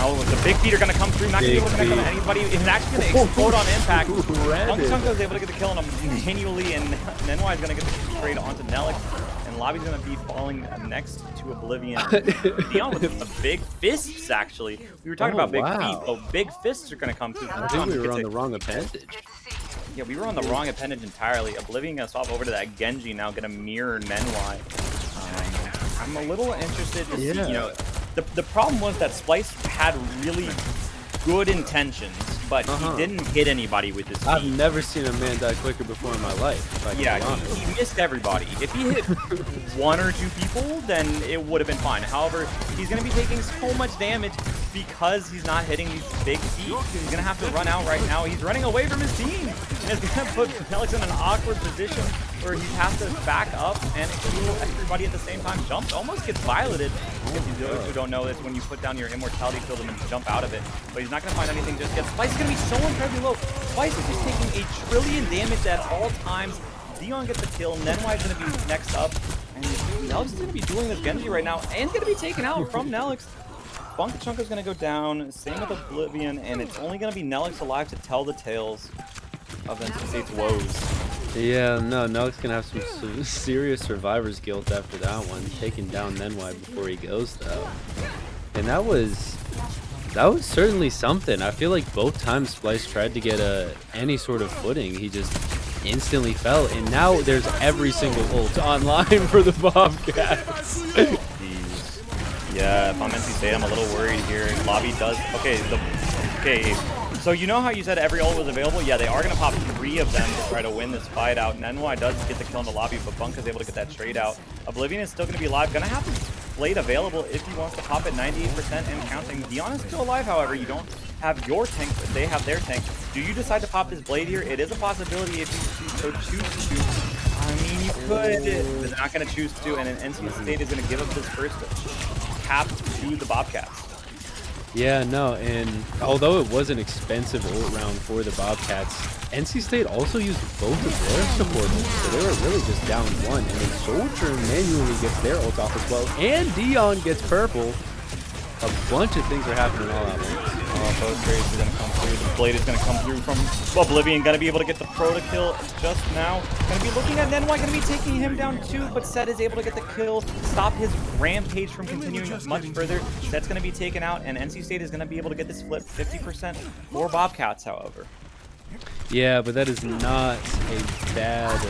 Oh, the big feet are going to come through. Not going to be able to connect on anybody. It's actually going to explode on impact. Bunkachunka is able to get the kill on him manually, and NY is going to get the trade onto Nelix. And Lobby's going to be falling next to Oblivion. Dion with the big fists, actually. We were talking about big feet. Oh, big fists are going to come through. I think we were on the wrong appendage. Yeah, we were on the wrong appendage entirely. Oblivion going to swap over to that Genji now, going to mirror Nenwai. I'm a little interested to see, the problem was that Splice had really good intentions, but he didn't hit anybody with his feet. I've never seen a man die quicker before in my life. Yeah, he missed everybody. If he hit one or two people, then it would have been fine. However, he's going to be taking so much damage because he's not hitting these big feet. He's going to have to run out right now. He's running away from his team. And it's going to put Nelix in an awkward position where he has to back up and heal everybody at the same time. Jump almost gets violeted. If those who don't know, it's when you put down your immortality field and jump out of it. But he's not going to find anything just yet. Splice is going to be so incredibly low. Splice is just taking 1 trillion damage at all times. Dion gets the kill. Nenwai is going to be next up. And Nelix is going to be dueling this Genji right now and going to be taken out from Nelix. Bunkachunka is going to go down. Same with Oblivion. And it's only going to be Nelix alive to tell the tales of NC State's woes. Yeah, no, Nelix gonna have some serious survivor's guilt after that one, taking down Nenwai before he goes though. And that was certainly something. I feel like both times Splice tried to get any sort of footing, he just instantly fell. And now there's every single ult online for the Bobcats. Yeah, if I'm NC State, I'm a little worried here. Lobby does okay. So you know how you said every ult was available? Yeah, they are going to pop 3 of them to try to win this fight out. Nenwai does get the kill in the Lobby, but Bunk is able to get that trade out. Oblivion is still going to be alive. Going to have his blade available if he wants to pop at 98% and counting. Dion is still alive, however. You don't have your tank, but they have their tank. Do you decide to pop his blade here? It is a possibility if you so choose to. I mean, you could, but they're not going to choose to, and an NC State is going to give up this first cap to the Bobcats. Yeah, no, and although it was an expensive ult round for the Bobcats, NC State also used both of their support ults, so they were really just down one, and then Soldier manually gets their ult off as well, and Dion gets purple. A bunch of things are happening all at once. Both trades are going to come through. The Blade is going to come through from Oblivion. Going to be able to get the Proto kill just now. Going to be looking at Nenwai. Going to be taking him down too, but Set is able to get the kill. Stop his rampage from continuing much further. Set's going to be taken out, and NC State is going to be able to get this flip 50% for Bobcats, however. Yeah, but that is not a bad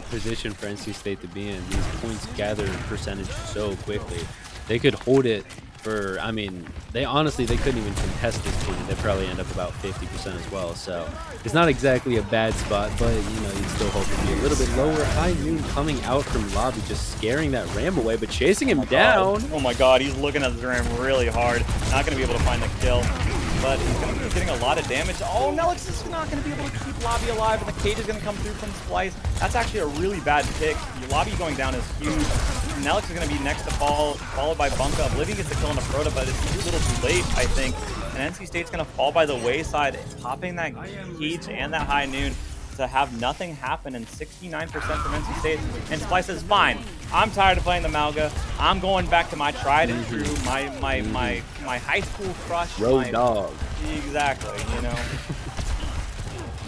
position for NC State to be in. These points gather percentage so quickly. They could hold it for, I mean, they couldn't even contest this team. They'd probably end up about 50% as well. So it's not exactly a bad spot, but you know, you'd still hope to be a little bit lower. High Noon coming out from lobby, just scaring that Ram away, but chasing him down. Oh my god, he's looking at the Ram really hard. Not going to be able to find the kill, but he's going to be getting a lot of damage. Oh, Nelix is not going to be able to keep Lobby alive, and the cage is going to come through from Splice. That's actually a really bad pick. Lobby going down is huge. Nelix is going to be next to fall, followed by Bunka. Oblivion gets the kill on the Proto, but it's too little too late, I think. And NC State's going to fall by the wayside, popping that cage and that High Noon to have nothing happen, and 69% from NC State. And Splice says, fine, I'm tired of playing the Malga. I'm going back to my tried and true, my high school crush. Road dog. Exactly, you know.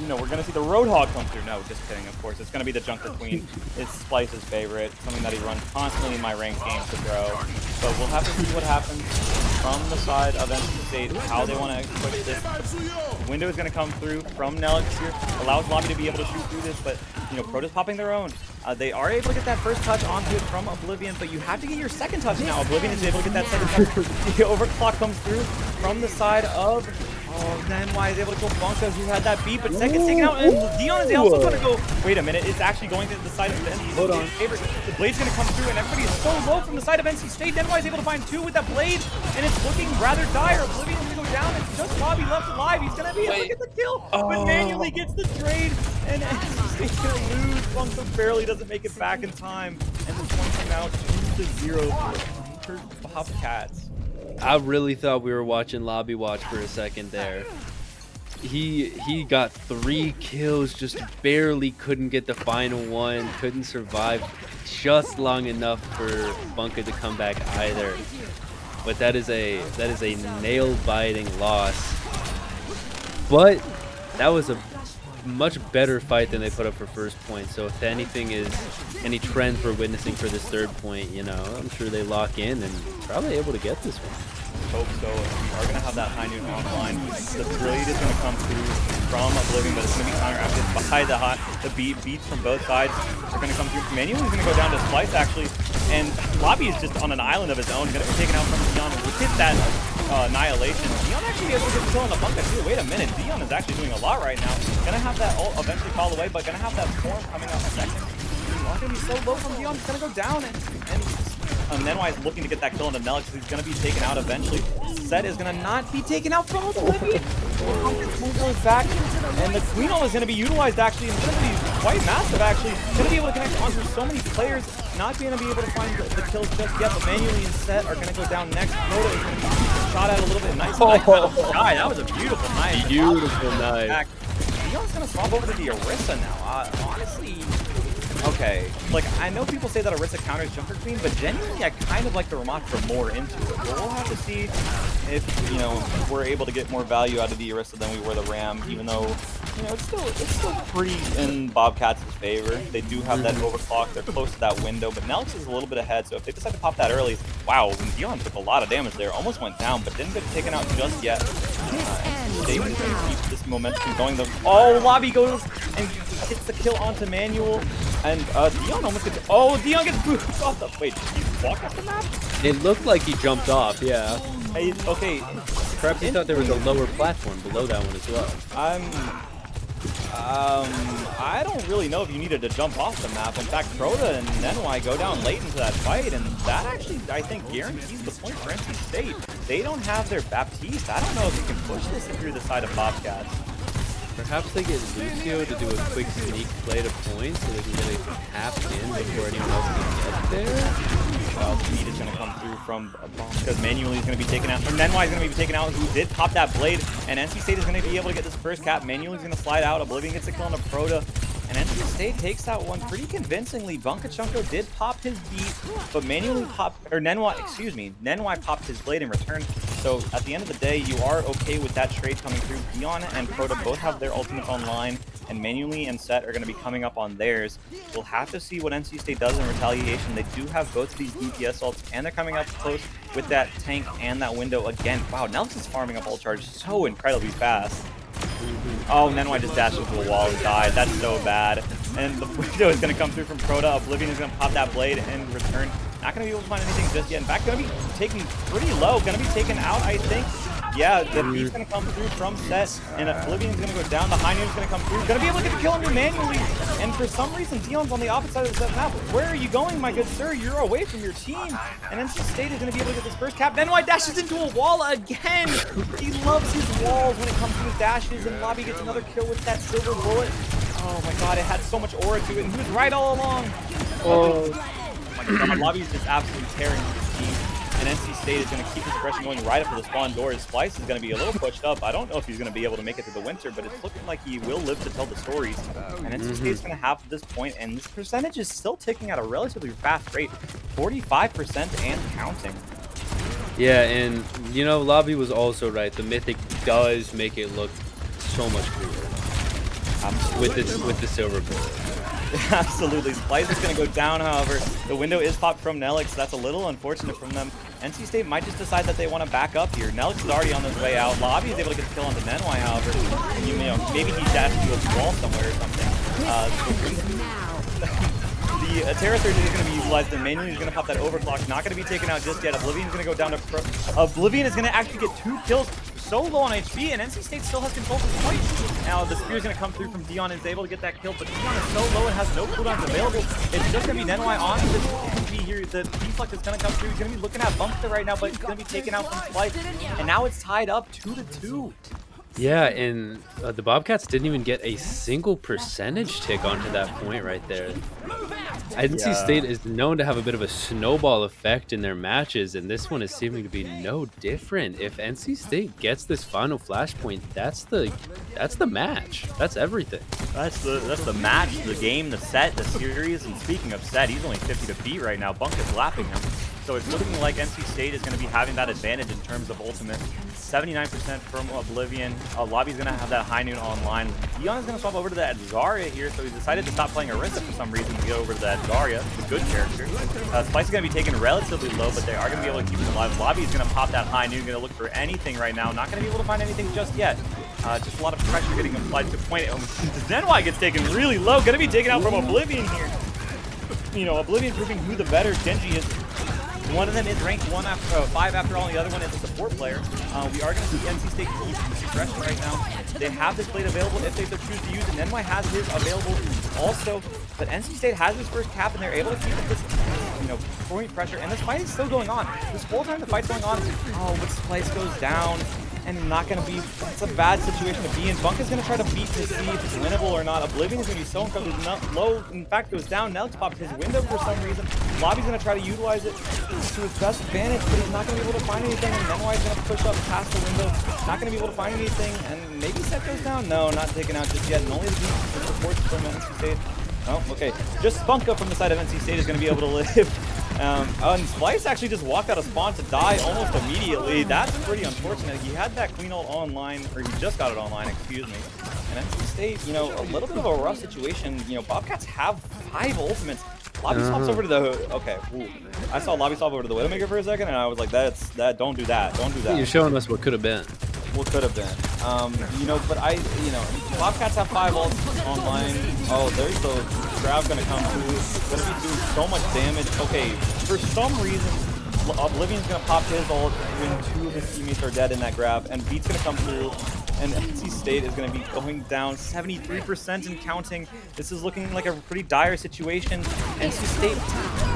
You know, we're going to see the Roadhog come through. No, just kidding, of course. It's going to be the Junker Queen. It's Splice's favorite, something that he runs constantly in my ranked games to throw. But we'll have to see what happens from the side of NC State, how they want to push this. The window is going to come through from Nelix here, allows Lobby to be able to shoot through this, but, you know, Protoss popping their own. They are able to get that first touch onto it from Oblivion, but you have to get your second touch now. Oblivion is able to get that second touch. The overclock comes through from the side of... Oh, Nenwai is able to kill Bunka, who had that beat, but Sek gets taken out, and Dion is also going to go... Wait a minute, it's actually going to the side of the NC Hold on. favorite. The Blade's going to come through, and everybody is so low from the side of NC State. Nenwai is able to find two with that Blade, and it's looking rather dire. Oblivion is going to go down. It's just Lobby left alive. He's going to be able to get the kill, but manually gets the trade, and NC State's going to lose. Bunka barely doesn't make it back in time, and the points are now 2-0 for Bobcats. I really thought we were watching Lobby Watch for a second there. He got 3 kills, just barely couldn't get the final one, couldn't survive just long enough for Bunka to come back either. But that is a nail-biting loss. But that was a much better fight than they put up for first point. So if anything is any trends we're witnessing for this third point, you know, I'm sure they lock in and probably able to get this one. Hope so. We are going to have that High Noon offline. The Blade is going to come through from Oblivion, but it's going to be counteracted by the beats from both sides. They're going to come through. Manuel is going to go down to Splice, actually, and Lobby is just on an island of his own. Going to be taken out from Dion. Look at that annihilation. Dion actually able to get the kill on the Bunka too. Wait a minute. Dion is actually doing a lot right now. Going to have that ult eventually fall away, but going to have that form coming out in a second. Dion's going to be so low from Dion. He's going to go down, and Nenwai is looking to get that kill on the Nelix, who's going to be taken out eventually. Set is going to not be taken out from Oblivion. Goes back, and the Queen ult is going to be utilized actually, and it's going to be quite massive actually. Going to be able to connect onto so many players, not going to be able to find the kills just yet, but Manually and Set are going to go down next. Proto is going to be shot at a little bit. Nice that was a beautiful knife. Beautiful knife. Dion's going to swap over to the Orisa now. Honestly, okay, like, I know people say that Orisa counters Junker Queen, but genuinely I kind of like the Ramattra more into it. But we'll have to see if, you know, we're able to get more value out of the Orisa than we were the Ram, even though, you know, it's still pretty in Bobcats' favor. They do have that overclock. They're close to that window, but Nelix is a little bit ahead, so if they decide to pop that early, wow, Dion took a lot of damage there. Almost went down, but didn't get taken out just yet. David's going to keep this momentum going. Oh, Lobby goes and gets the kill onto Manuel. And Dion almost gets... Oh, Dion gets booped off the... Wait, did he walk off the map? It looked like he jumped off, yeah. Hey, okay. Perhaps he thought there was a lower platform below that one as well. I don't really know if you needed to jump off the map. In fact, Proto and Nenwai go down late into that fight, and that actually, I think, guarantees the point for NC State. They don't have their Baptiste. I don't know if he can push this through the side of Bobcats. Perhaps they get Lucio to do a quick sneak play to point so they can get it tapped in before anyone else can get there. Speed is going to come through from because manually is going to be taken out. Or Nenwai is going to be taken out, who did pop that blade. And NC State is going to be able to get this first cap. Manually is going to slide out. Oblivion gets a kill on a Proto. And NC State takes that one pretty convincingly. Bunkachunko did pop his beat, but manually popped, or Nenwai popped his blade in return. So at the end of the day, you are okay with that trade coming through. Dion and Proto both have their ultimates online, and manually and Set are going to be coming up on theirs. We'll have to see what NC State does in retaliation. They do have both of these DPS ults, and they're coming up close with that tank and that window again. Wow, Nelson is farming up ult charge so incredibly fast. Oh, Nenwai just dashed into a wall and died. That's so bad. And the window is going to come through from Proto. Oblivion is going to pop that blade in return. Not going to be able to find anything just yet. In fact, going to be taken pretty low. Going to be taken out, I think. Yeah, the beat's going to come through from Set, and Oblivion's going to go down. The high noon's going to come through. Going to be able to get the kill on you manually. And for some reason, Dion's on the opposite side of the map. Where are you going, my good sir? You're away from your team. And NC State is going to be able to get this first cap. Nenwai dashes into a wall again. He loves his walls when it comes to his dashes, and Lobby gets another kill with that silver bullet. Oh my god, it had so much aura to it, and he was right all along. Oh my god, Lobby's just absolutely tearing his team. And NC State is going to keep his aggression going right up to the spawn door. His Splice is going to be a little pushed up. I don't know if he's going to be able to make it through the winter, but it's looking like he will live to tell the stories. And NC State is going to have this point, and this percentage is still ticking at a relatively fast rate, 45% and counting. Yeah, and you know, Lobby was also right. The Mythic does make it look so much cooler. With the silver bullet. Absolutely. Splice is going to go down, however. The window is popped from NECC. That's a little unfortunate from them. NC State might just decide that they want to back up here. NECC is already on his way out. Lobby is able to get the kill onto Nenwai, however. You know, maybe he dashed to a wall somewhere or something. The Terra Surge is going to be utilized, and manually is going to pop that overclock. Not going to be taken out just yet. Oblivion is going to go down to Oblivion is going to actually get 2 kills. So low on HP, and NC State still has control of the point. Now the spear is going to come through from Dion and is able to get that kill, but Dion is so low and has no cooldowns available. It's just going to be Nenwai on this MP here. The deflect is going to come through. He's going to be looking at Bunkster right now, but he's going to be taken out from Splice. And now it's tied up 2-2. Yeah, and the Bobcats didn't even get a single percentage tick onto that point right there. NC State is known to have a bit of a snowball effect in their matches, and this one is seeming to be no different. If NC State gets this final flashpoint, that's the match. That's everything. That's the match, the game, the set, the series. And speaking of set, he's only 50 to beat right now. Bunk is lapping him. So it's looking like NC State is going to be having that advantage in terms of ultimate. 79% from Oblivion. Lobby's going to have that high noon online. Dion is going to swap over to that Zarya here, so he decided to stop playing Orisa for some reason to go over to that Zarya. It's a good character. Splice is going to be taken relatively low, but they are going to be able to keep him alive. Lobby is going to pop that high noon, going to look for anything right now. Not going to be able to find anything just yet. Just a lot of pressure getting applied to point. Zenwai gets taken really low. Going to be taken out from Oblivion here. You know, Oblivion proving who the better Genji is. One of them is ranked 5 after all, and the other one is a support player. We are going to see NC State keep this aggression right now. They have this blade available if they choose to use it. Nenwai has his available also, but NC State has his first cap, and they're able to keep this, you know, point pressure. And this fight is still going on. This whole time the fight's going on, but Splice goes down. And not going to be, it's a bad situation to be in. Bunk is going to try to beat to see if it's winnable or not. Oblivion is going to be so incredibly low. In fact, goes down. Nelk's popped his window for some reason. Lobby's going to try to utilize it to his best advantage, but he's not going to be able to find anything. And Nenwai is going to push up past the window. Not going to be able to find anything. And maybe Set goes down. No, not taken out just yet. And only the supports from NC State. Oh, okay. Just Spunka from the side of NC State is going to be able to live. And Splice actually just walked out of spawn to die almost immediately. That's pretty unfortunate. He had that Queen ult online, or he just got it online, excuse me. And NC State, you know, a little bit of a rough situation. You know, Bobcats have 5 ultimates. Lobby swaps over to the, okay, ooh. I saw Lobby swap over to the Widowmaker for a second, and I was like, don't do that, don't do that. You're showing us what could have been. What could have been. You know, but Bobcats have 5 ults online. Oh, there's the grab gonna come through. Gonna be doing so much damage. Okay, for some reason, Oblivion's gonna pop his ult when 2 of his teammates are dead in that grab, and Beat's gonna come through, and NC State is gonna be going down 73% and counting. This is looking like a pretty dire situation. NC State,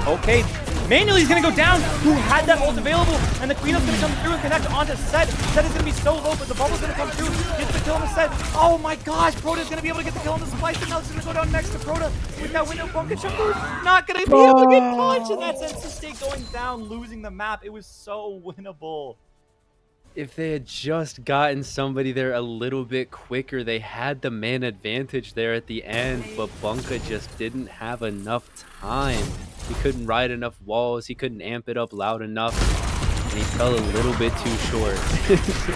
okay, Manually, he's going to go down. Who had that ult available? And the Queen is going to come through and connect onto Set. Set is going to be so low, but the bubble's going to come through. Gets the kill on the Set. Oh my gosh, Proto is going to be able to get the kill on the Splice, and now it's going to go down next to Proto with that window bunker shot. Not going to be able to get punched, and that's NC State going down, losing the map. It was so winnable. If they had just gotten somebody there a little bit quicker, they had the man advantage there at the end, but Bunka just didn't have enough time. He couldn't ride enough walls, he couldn't amp it up loud enough, and he fell a little bit too short.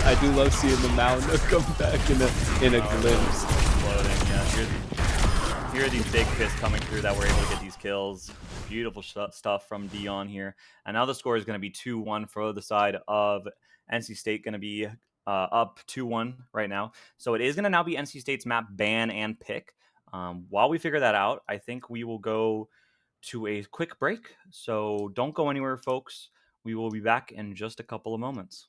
I do love seeing the Mountain come back in a glimpse. Exploding, yeah. Here are these big fists coming through that were able to get these kills. Beautiful stuff from Dion here. And now the score is going to be 2-1 for the side of NC State, going to be up 2-1 right now. So it is going to now be NC State's map ban and pick. While we figure that out, I think we will go to a quick break. So don't go anywhere, folks. We will be back in just a couple of moments.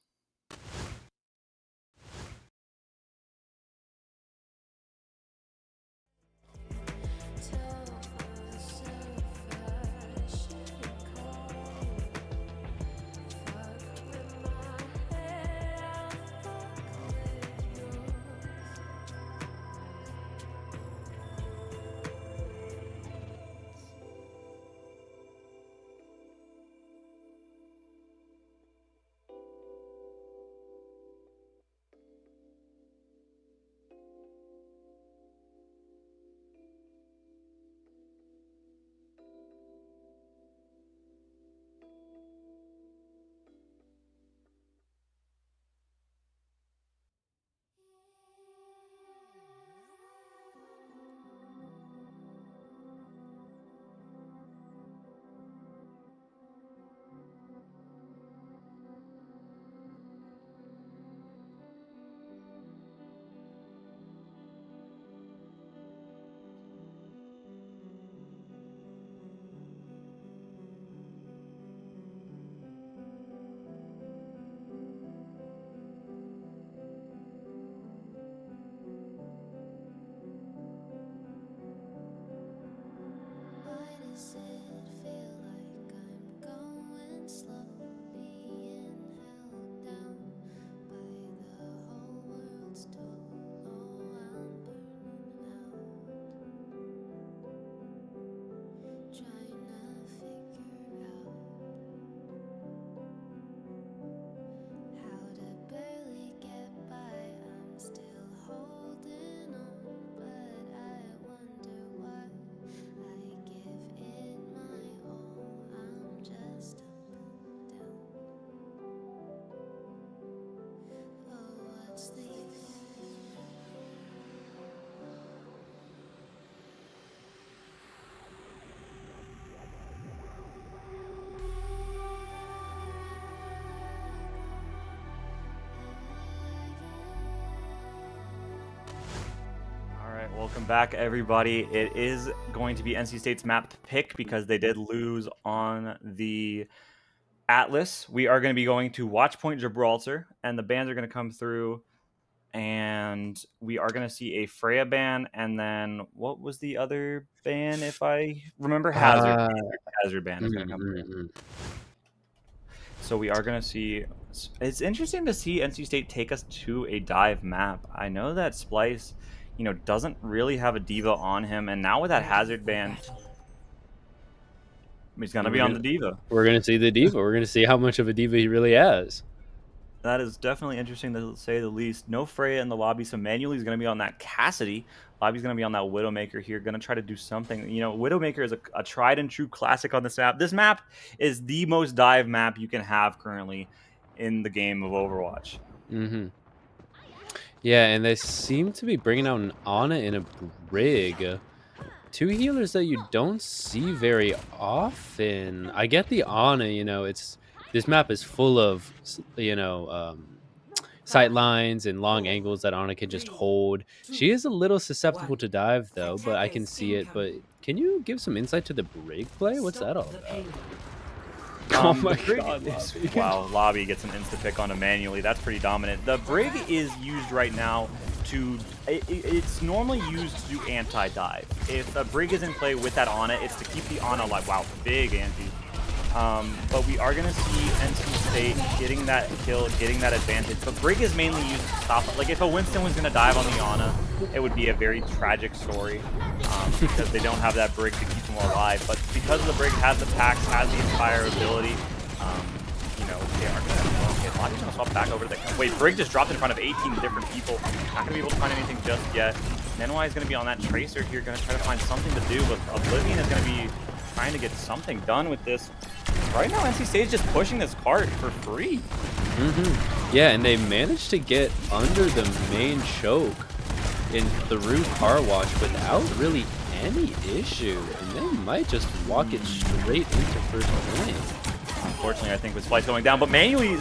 Welcome back, everybody. It is going to be NC State's map pick because they did lose on the Atlas. We are going to be going to Watchpoint Gibraltar, and the bans are going to come through, and we are going to see a Freya ban, and then what was the other ban, if I remember? Hazard. Hazard ban is going to come through. So we are going to see... It's interesting to see NC State take us to a dive map. I know that Splice... doesn't really have a diva on him, and now with that Hazard ban, he's gonna be on the diva. We're gonna see the diva. We're gonna see how much of a diva he really has. That is definitely interesting to say the least. No Freya in the lobby, so manually he's gonna be on that Cassidy. Lobby's gonna be on that Widowmaker here, gonna try to do something. Widowmaker is a tried and true classic on this map. This map is the most dive map you can have currently in the game of Overwatch. Mm-hmm. Yeah, and they seem to be bringing out an Ana and a Brig. Two healers that you don't see very often. I get the Ana, this map is full of, sight lines and long angles that Ana can just hold. She is a little susceptible to dive, though, but I can see it. But can you give some insight to the Brig play? What's that all about? Oh my god. Wow, Lobby gets an insta-pick on him manually. That's pretty dominant. The Brig is used right now to... It's normally used to do anti-dive. If a Brig is in play with that Ana, it's to keep the Ana alive. Wow, big anti. But we are going to see NC State getting that kill, getting that advantage. But Brig is mainly used to stop. Like, if a Winston was going to dive on the Ana, it would be a very tragic story because they don't have that Brig to keep them alive. But because the Brig has the packs, has the Inspire ability, you know, they are going to... Okay, Logi's going to swap back over to the... Wait, Brig just dropped in front of 18 different people. Not going to be able to find anything just yet. NY is going to be on that Tracer here, going to try to find something to do, but Oblivion is going to be trying to get something done with this. Right now, NC State is just pushing this cart for free. Yeah, and they managed to get under the main choke in through Car Wash without really any issue, and they might just walk it straight into first place. Unfortunately, I think with Splice going down, but manually,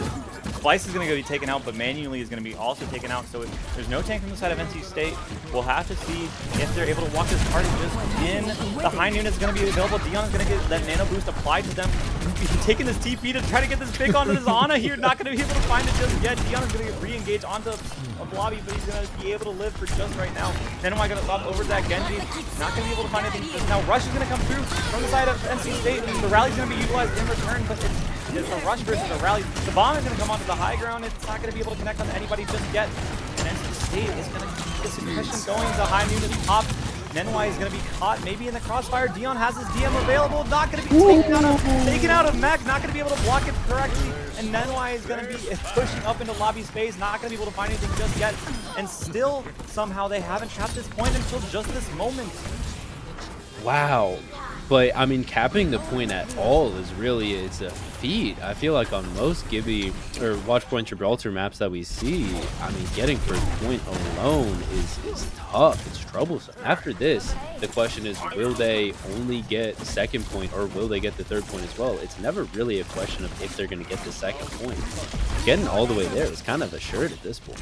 Splice is going to be taken out, but manually is going to be also taken out. So there's no tank from the side of NC State. We'll have to see if they're able to walk this party just in. The high noon is going to be available. Dion is going to get that nano boost applied to them. He's taking this TP to try to get this pick onto this Ana here. Not going to be able to find it just yet. Dion is going to re-engage onto a lobby, but he's going to be able to live for just right now. Then am I going to stop over that Genji? Not going to be able to find anything just now. Rush is going to come through from the side of NC State. The rally's going to be utilized in return, but it's a rush versus a rally. The bomb is going to come onto the high ground. It's not going to be able to connect on anybody just yet. And NC State is going to keep this aggression going. The high noon is top. Nenwai is going to be caught maybe in the crossfire. Dion has his DM available. Not going to be taken out of mech. Not going to be able to block it correctly. And Nenwai is going to be pushing up into lobby space. Not going to be able to find anything just yet. And still, somehow, they haven't capped this point until just this moment. Wow. But, I mean, capping the point at all is really, it's a feat. I feel like on most Gibby or Watchpoint Gibraltar maps that we see, I mean, getting first point alone is tough. It's troublesome. After this, the question is, will they only get second point or will they get the third point as well? It's never really a question of if they're going to get the second point. Getting all the way there is kind of assured at this point.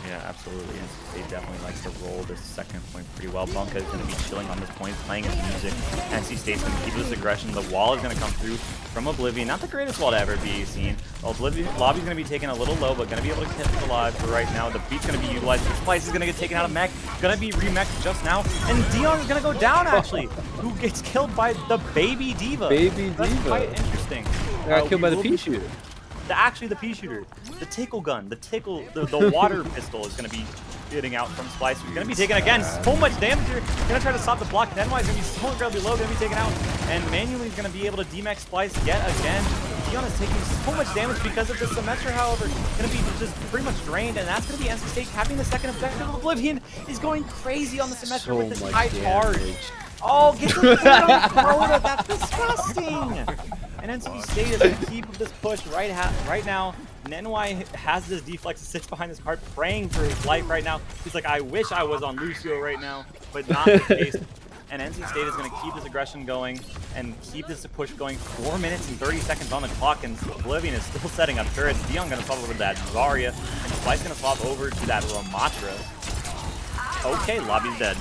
Yeah, absolutely. NC State definitely likes to roll this second point pretty well. Bunka is going to be chilling on this point, playing his music. NC State's going to keep this aggression. The wall is going to come through from Oblivion. Not the greatest wall to ever be seen. Oblivion lobby's going to be taken a little low, but going to be able to keep it alive for right now. The beat's going to be utilized. The Splice is going to get taken out of mech. Going to be remexed just now. And Dion is going to go down, actually. Who gets killed by the Baby Diva. That's quite interesting. Got killed by the Pea Shooter. Actually the pea shooter, the tickle gun, the water pistol is going to be getting out from Splice. He's going to be taken again. So much damage here. Going to try to stop the block. Nenwai is going to be so incredibly low. Going to be taken out. And manually is going to be able to DMX Splice yet again. Dion is taking so much damage because of the Symmetra, however. Going to be just pretty much drained. And that's going to be NC State capping the second objective. Oblivion is going crazy on the Symmetra with this high charge. Oh, get the foot on the Crota. That's disgusting. And NC State is going to keep this push right now. Nenwai has this deflex, sits behind this cart, praying for his life right now. He's like, I wish I was on Lucio right now, but not the case. And NC State is going to keep this aggression going and keep this push going. 4 minutes and 30 seconds on the clock, and Oblivion is still setting up turrets. Dion going to swap over to that Zarya, and Splice going to swap over to that Ramatra. Okay, lobby's dead.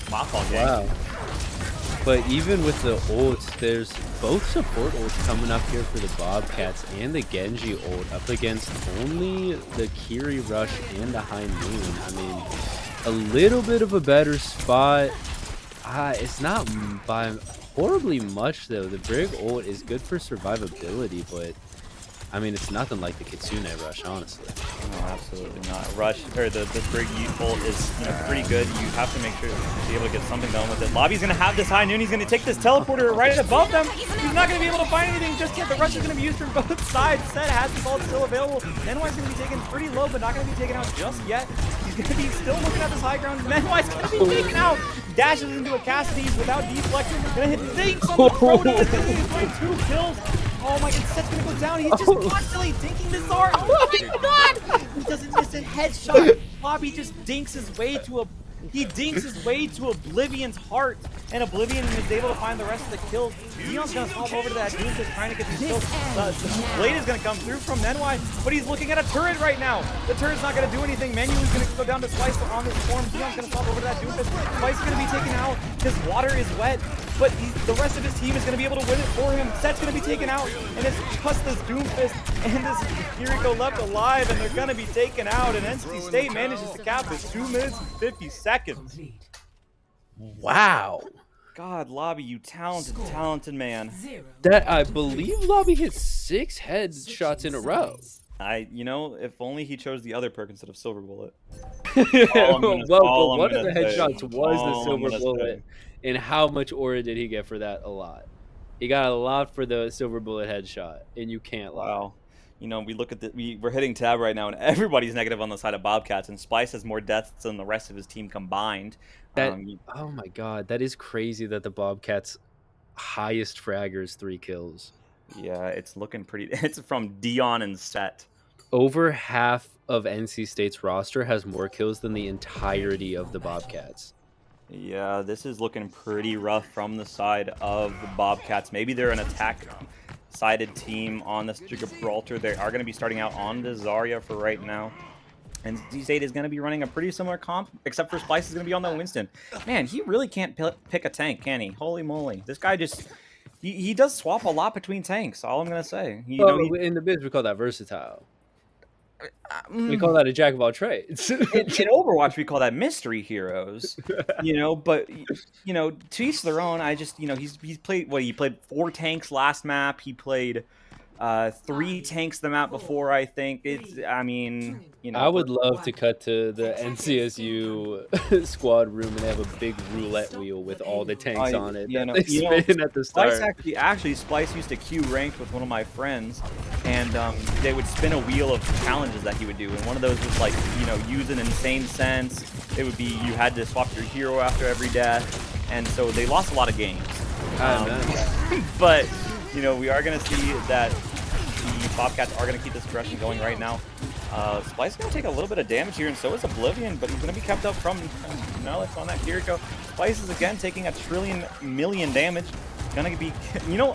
My fault, gang. Wow. But even with the ults, there's both support ults coming up here for the Bobcats and the Genji ult up against only the Kiri Rush and the High Noon. I mean, a little bit of a better spot. It's not by horribly much, though. The Brig ult is good for survivability, but I mean, it's nothing like the Kitsune Rush, honestly. No, absolutely not. Rush, or the Brig ult is pretty good. You have to make sure to be able to get something done with it. Lobby's going to have this high noon. He's going to take this teleporter right above them. He's not going to be able to find anything just yet. The rush is going to be used from both sides. Set has the ball still available. Nenwai's going to be taken pretty low, but not going to be taken out just yet. He's going to be still looking at this high ground. Nenwai's going to be taken out. Dashes into a Cassidy's without deflect. Going to hit Zinks on the Crota. He's going 2 kills. Oh my god, Seth's gonna go down. He's just constantly dinking this art. Oh my god! He doesn't miss a headshot. Bobby just dinks his way to Oblivion's heart. And Oblivion is able to find the rest of the kills. Dion's gonna swap over to that Doom, just trying to get these kills. Blade is gonna come through from Nenwai, but he's looking at a turret right now. The turret's not gonna do anything. Manuel's gonna go down to Splice on this form. Dion's gonna swap over to that Doom. Splice is gonna be taken out. His water is wet. But the rest of his team is going to be able to win it for him. Set's going to be taken out, and it's just this Doomfist and this Kiriko left alive, and they're going to be taken out, and NC State manages to cap it 2 minutes and 50 seconds. Wow. God, Lobby, you talented man. That I believe Lobby hit 6 headshots in a row. If only he chose the other perk instead of Silver Bullet. Well, but All I'm one of gonna the say. headshots was the All I'm silver gonna bullet. say. And how much aura did he get for that? A lot. He got a lot for the silver bullet headshot, and you can't lie. Wow. We look at we're hitting tab right now, and everybody's negative on the side of Bobcats, and Splice has more deaths than the rest of his team combined. That oh my god, that is crazy that the Bobcats highest fragger is 3 kills. Yeah, it's looking pretty. It's from Dion and Set. Over half of NC State's roster has more kills than the entirety of the Bobcats. Yeah, this is looking pretty rough from the side of the Bobcats. Maybe they're an attack-sided team on this Gibraltar. They are going to be starting out on the Zarya for right now. And NC State is going to be running a pretty similar comp, except for Splice is going to be on the Winston. Man, he really can't pick a tank, can he? Holy moly. This guy just... He does swap a lot between tanks, all I'm going to say. In the biz, we call that versatile. We call that a jack of all trades. in Overwatch, we call that mystery heroes. But to each their own. He's played he played 4 tanks last map. He played 3 tanks the map before. I think I would love to cut to the NCSU squad room and have a big roulette wheel with all the tanks on it. They spin at the start. Actually, Splice used to queue ranked with one of my friends, and they would spin a wheel of challenges that he would do, and one of those was like use an insane sense. It would be you had to swap your hero after every death, and so they lost a lot of games. But we are going to see that the Bobcats are going to keep this progression going right now. Splice is going to take a little bit of damage here, and so is Oblivion, but he's going to be kept up from Nelix on that Kiriko. Splice is again taking a million damage. Gonna be,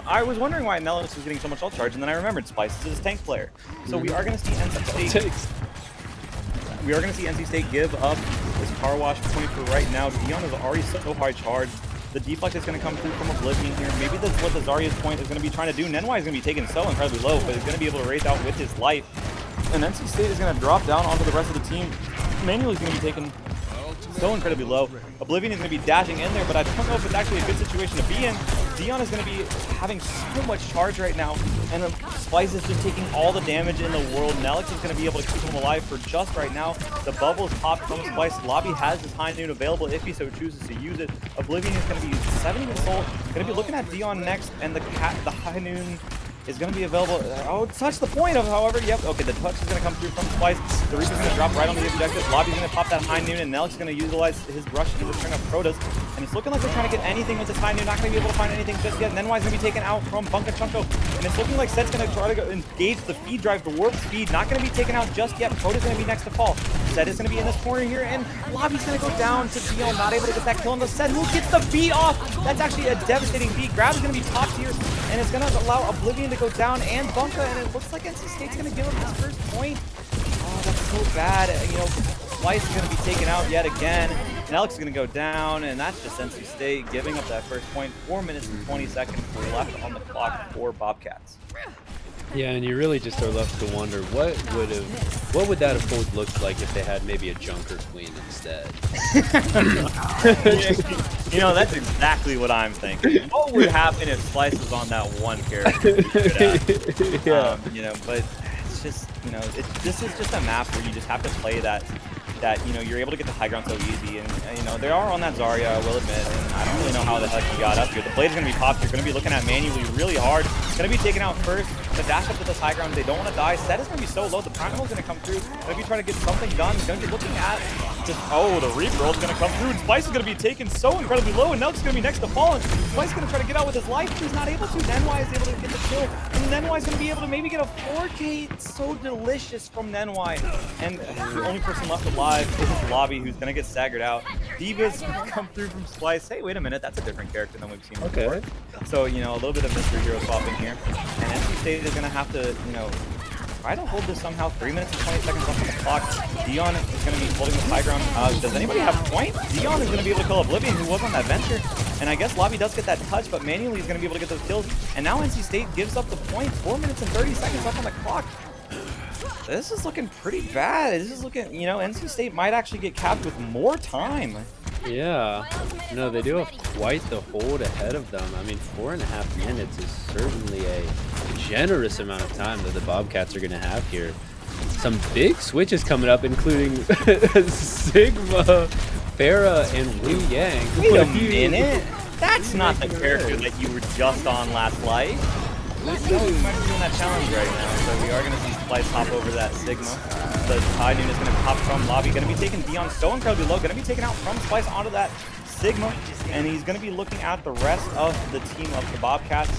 I was wondering why Nelix was getting so much ult charge, and then I remembered Splice is a tank player. So we are going to see NC State. We are going to see NC State give up this car wash point for right now. Dion is already so high charged. The deflect is going to come through from Oblivion here. Maybe that's what the Zarya's point is going to be trying to do. Nenwai is going to be taken so incredibly low, but he's going to be able to race out with his life. And NC State is going to drop down onto the rest of the team. Manuel is going to be taken so incredibly low. Oblivion is going to be dashing in there, but I don't know if it's actually a good situation to be in. Dion is going to be having so much charge right now, and Splice is just taking all the damage in the world. Nelix is going to be able to keep him alive for just right now. The bubble is popped from Splice. Lobby has his high noon available if he so chooses to use it. Oblivion is going to be 70 minutes old. Going to be looking at Dion next, and the high noon is going to be available. Oh, touch the point of, however, yep. Okay, the touch is going to come through from Splice. The Reaper's going to drop right on the objective. Lobby's going to pop that high noon, and Nelix is going to utilize his rush to return up Protoss. And it's looking like they're trying to get anything with this high noon. Not going to be able to find anything just yet. Nenwai's going to be taken out from Bunka Chunko. And it's looking like Set's going to try to go engage the feed drive, the warp speed. Not going to be taken out just yet. Protoss going to be next to fall. Set is going to be in this corner here, and Lobby's going to go down to Dion. Not able to get that kill on the Set. Who gets the beat off? That's actually a devastating beat. Grab is going to be popped here, and it's going to allow Oblivion to go down and Bunka, and it looks like NC State's going to give him his first point. Oh, that's so bad. Splice is going to be taken out yet again. Nelix is going to go down, and that's just NC State giving up that first point. 4 minutes and 20 seconds left on the clock for Bobcats. Yeah, and you really just are left to wonder what would that have both looked like if they had maybe a Junker Queen instead. That's exactly what I'm thinking. What would happen if Splice was on that one character? But it's just, this is just a map where you just have to play that you're able to get the high ground so easy, and they are on that Zarya, I will admit, and I don't really know how the heck he got up here. The blade is going to be popped. You're going to be looking at manually really hard. Going to be taken out first. The dash up to this high ground, they don't want to die. Set is going to be so low. The Primal is going to come through. Going to be trying to get something done. Going to be looking at just, the Reaper is going to come through, and Splice is going to be taken so incredibly low, and now it's going to be next to Fallen. Splice is going to try to get out with his life. He's not able to. Nenwai is able to get the kill, and Nenwai is going to be able to maybe get a 4K. It's so delicious from Nenwai, and the only person left alive is Lobby, who's going to get staggered out. Diva's going to come through from Splice. Hey, wait a minute, that's a different character than we've seen before. So, a little bit of mystery hero swapping here, and NC State is going to have to, try to hold this somehow. 3 minutes and 20 seconds left on the clock. Dion is going to be holding the high ground. Does anybody have point? Dion is going to be able to kill Oblivion, who was on that venture. And I guess Lobby does get that touch, but manually he's going to be able to get those kills. And now NC State gives up the point. 4 minutes and 30 seconds left on the clock. This is looking pretty bad. This is looking, NC State might actually get capped with more time. Yeah. No, they do have quite the hold ahead of them. I mean, 4.5 minutes is certainly a generous amount of time that the Bobcats are going to have here. Some big switches coming up, including Sigma, Farah, and Wu Yang. Wait a minute. That's not the character that you were just on last life. No, we might be doing that challenge right now, so we are going to see Splice hop over that Sigma. The High Noon is going to pop from Lobby, going to be taking Dion so incredibly low, going to be taken out from Splice onto that Sigma, and he's going to be looking at the rest of the team of the Bobcats.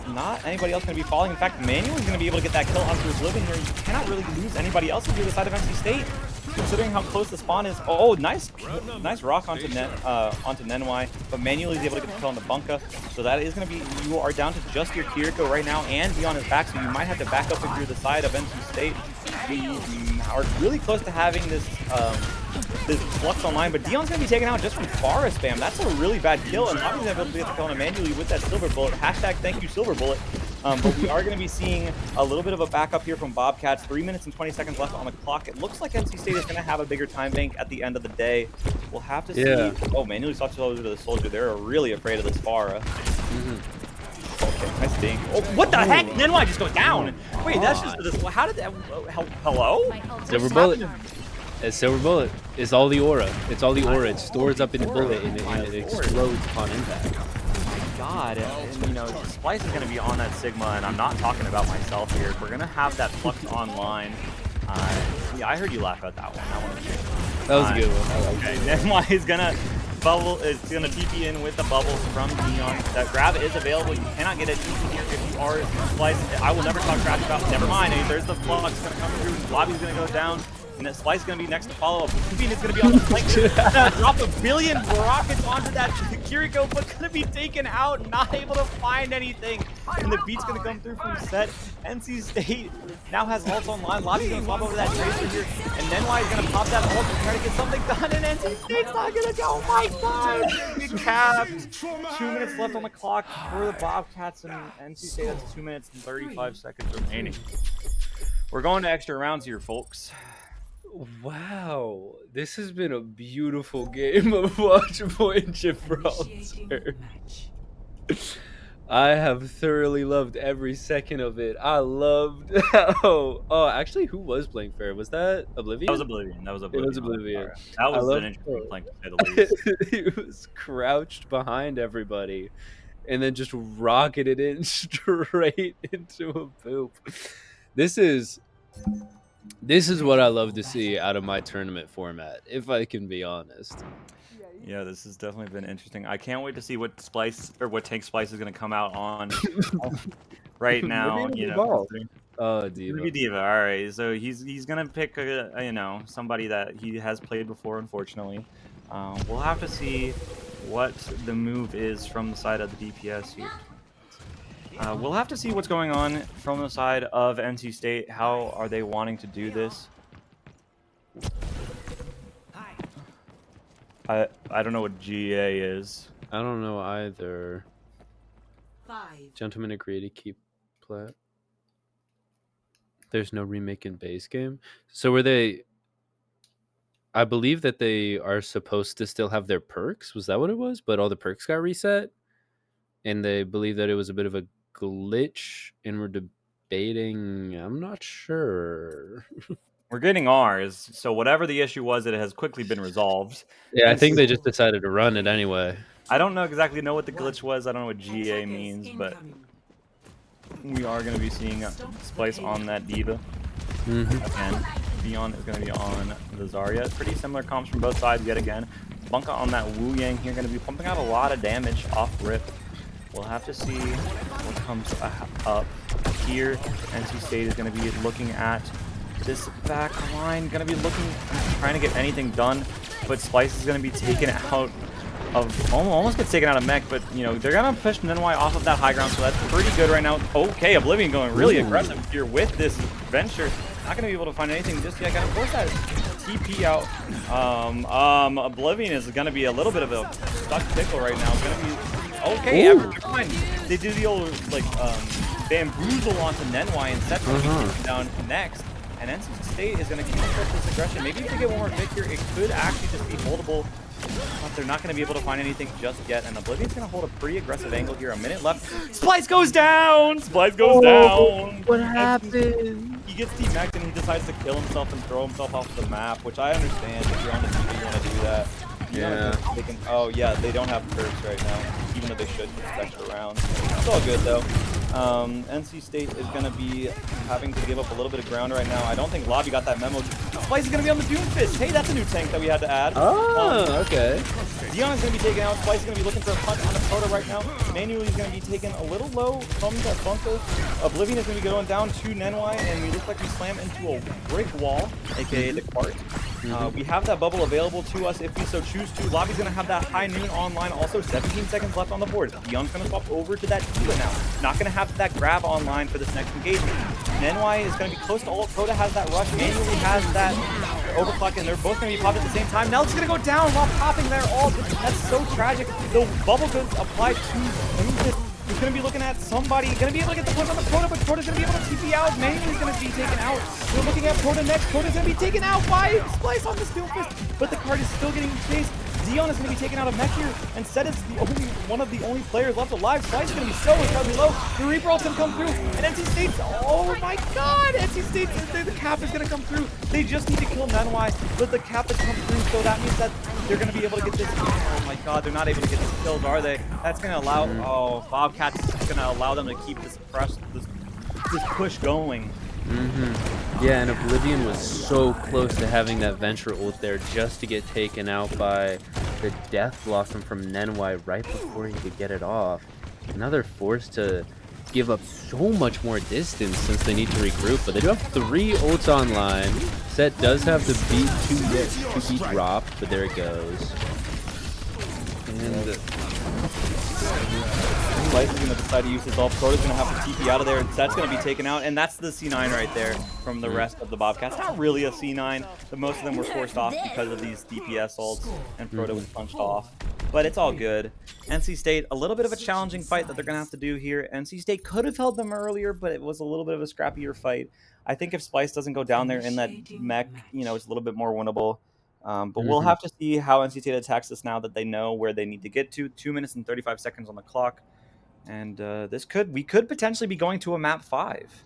Not anybody else going to be falling. In fact, Manuel is going to be able to get that kill onto Oblivion here. You cannot really lose anybody else on the other side of NC State, considering how close the spawn is. Oh, nice rock onto Nenwai, but Manuel is able to get the kill on the Bunka. So that is going to be, you are down to just your Kiriko right now, and Dion is back, so you might have to back up through the side of NC State. We are really close to having this Flux online, but Dion's going to be taken out just from Forest spam. That's a really bad kill, and Lobby's able to get the kill on manually with that Silver Bullet. Hashtag thank you, Silver Bullet. But we are going to be seeing a little bit of a backup here from Bobcats. 3 minutes and 20 seconds left on the clock. It looks like NC State is going to have a bigger time bank at the end of the day. We'll have to see. Oh, manually switches over to the Soldier. They're really afraid of this Pharah. Okay, nice thing. Oh, what the heck? Nenwai just goes down. Wait, that's just this. How did that? Hello? Silver Bullet. It's Silver Bullet. It's all the aura. It's all the aura. It stores up in the bullet and it explodes upon impact. God, and you know, Splice is going to be on that Sigma, and I'm not talking about myself here. We're going to have that Flux online. Yeah, I heard you laugh at that one. That was a good one. Okay, Nenwai is going to bubble, is going to TP in with the bubbles from Dion. That grab is available. You cannot get it here if you are Splice. I will never talk trash about. Never mind. There's the Flux going to come through. Lobby's going to go down. And that Splice is going to be next to follow up. Bean is going to be on the flank. Drop a billion rockets onto that Kiriko, but going to be taken out, not able to find anything. And the beat's going to come through from set. NC State now has ults online. Lobby's going to swap over that Tracer here. And Nenwai is going to pop that ult to try to get something done. And NC State's not going to go. Oh my god! Get capped. 2 minutes left on the clock for the Bobcats. And NC State has 2 minutes and 35 seconds remaining. We're going to extra rounds here, folks. Wow, this has been a beautiful game of Watch Point Gibraltar. I have thoroughly loved every second of it. I loved how... Oh, actually, who was playing fair? Was that Oblivion? That was Oblivion. That was Oblivion. It was Oblivion. That was an interesting flank, to say the least. He was crouched behind everybody and then just rocketed in straight into a boop. This is what I love to see out of my tournament format, if I can be honest. Yeah, this has definitely been interesting. I can't wait to see what Splice or what tank Splice is going to come out on right now. You know, oh, Diva. Diva. All right, so he's going to pick somebody that he has played before. Unfortunately, we'll have to see what the move is from the side of the DPS here. We'll have to see what's going on from the side of NC State. How are they wanting to do this? I don't know what GA is. I don't know either. 5. Gentlemen agreed to keep plat. There's no remake in base game. So were they... I believe that they are supposed to still have their perks. Was that what it was? But all the perks got reset? And they believe that it was a bit of a glitch, and we're debating. I'm not sure. We're getting ours, so whatever the issue was, it has quickly been resolved. Yeah, I think they just decided to run it anyway. I don't exactly know what the glitch was. I don't know what GA means, but we are going to be seeing Splice on that Diva. Again, Dion is going to be on the Zarya. Pretty similar comps from both sides yet again. Bunka on that Wu Yang here, going to be pumping out a lot of damage off rip. We'll have to see what comes up here. NC State is going to be looking at this back line, going to be trying to get anything done, but Splice is going to be taken out of, almost gets taken out of mech, but you know, they're going to push Nenwai off of that high ground, so that's pretty good right now. Okay, Oblivion going really aggressive here with this venture. Not going to be able to find anything just yet. Got to force that TP out. Oblivion is going to be a little bit of a stuck pickle right now. It's going to be okay. Never mind. They do the old like bamboozle onto Nenwai and set down next. and NC State is going to keep up this aggression. Maybe if they get one more pick here, it could actually just be holdable. But they're not going to be able to find anything just yet, and Oblivion's going to hold a pretty aggressive angle here. A minute left. Splice goes down! Splice goes down! What happened? He gets DMAC'd and he decides to kill himself and throw himself off the map, which I understand. If you're on the team, you want to do that. Yeah. Oh, yeah, they don't have curves right now, even though they should for this extra round. It's all good, though. NC State is going to be having to give up a little bit of ground right now. I don't think Lobby got that memo. Splice is going to be on the Doomfist. Hey, that's a new tank that we had to add. Oh, okay. Dion is going to be taken out. Splice is going to be looking for a punch on the Proto right now. Manually is going to be taken a little low from that bunker. Oblivion is going to be going down to Nenwai, and we look like we slam into a brick wall, aka the cart. We have that bubble available to us if we so choose to. Lobby's going to have that high noon online. Also, 17 seconds left on the board. Dion's going to swap over to that Diva now. Not going to have that grab online for this next engagement. Nenwai is going to be close to ult. Proto has that rush. Manually has that overclock, and they're both going to be popped at the same time. Nelk's going to go down while popping their ult. That's so tragic. The bubble goods applied to Doomfist. He's going to be looking at somebody. Going to be able to get the punch on the Proto, but Proto's going to be able to TP out. Manually's going to be taken out. We're looking at Proto next. Proto's going to be taken out by Splice on this Doomfist, but the card is still getting chased. Dion is going to be taken out of mech here, and Set is one of the only players left alive. Splice is going to be so incredibly low. The Reaper ult's going to come through, and NC State's, oh my god, NC State, the cap is going to come through. They just need to kill Nenwai, but the cap has come through, so that means that they're going to be able to get this. Oh my god, they're not able to get these kills, are they? That's going to allow, oh, Bobcats is going to allow them to keep this push going. Yeah, and Oblivion was so close to having that Venture ult there just to get taken out by the Death Blossom from Nenwai right before he could get it off. Now they're forced to give up so much more distance since they need to regroup, but they do have 3 ults online. Set does have the beat drop, but there it goes. And Splice is going to decide to use his ult. Proto's going to have to TP out of there. That's going to be taken out, and that's the C9 right there from the rest of the Bobcats. Not really a C9, but most of them were forced off because of these DPS ults, and Proto was punched off. But it's all good. NC State, a little bit of a challenging fight that they're going to have to do here. NC State could have held them earlier, but it was a little bit of a scrappier fight. I think if Splice doesn't go down there in that mech, you know, it's a little bit more winnable. But we'll have to see how NC State attacks this now that they know where they need to get to. 2 minutes and 35 seconds on the clock. And we could potentially be going to a map 5.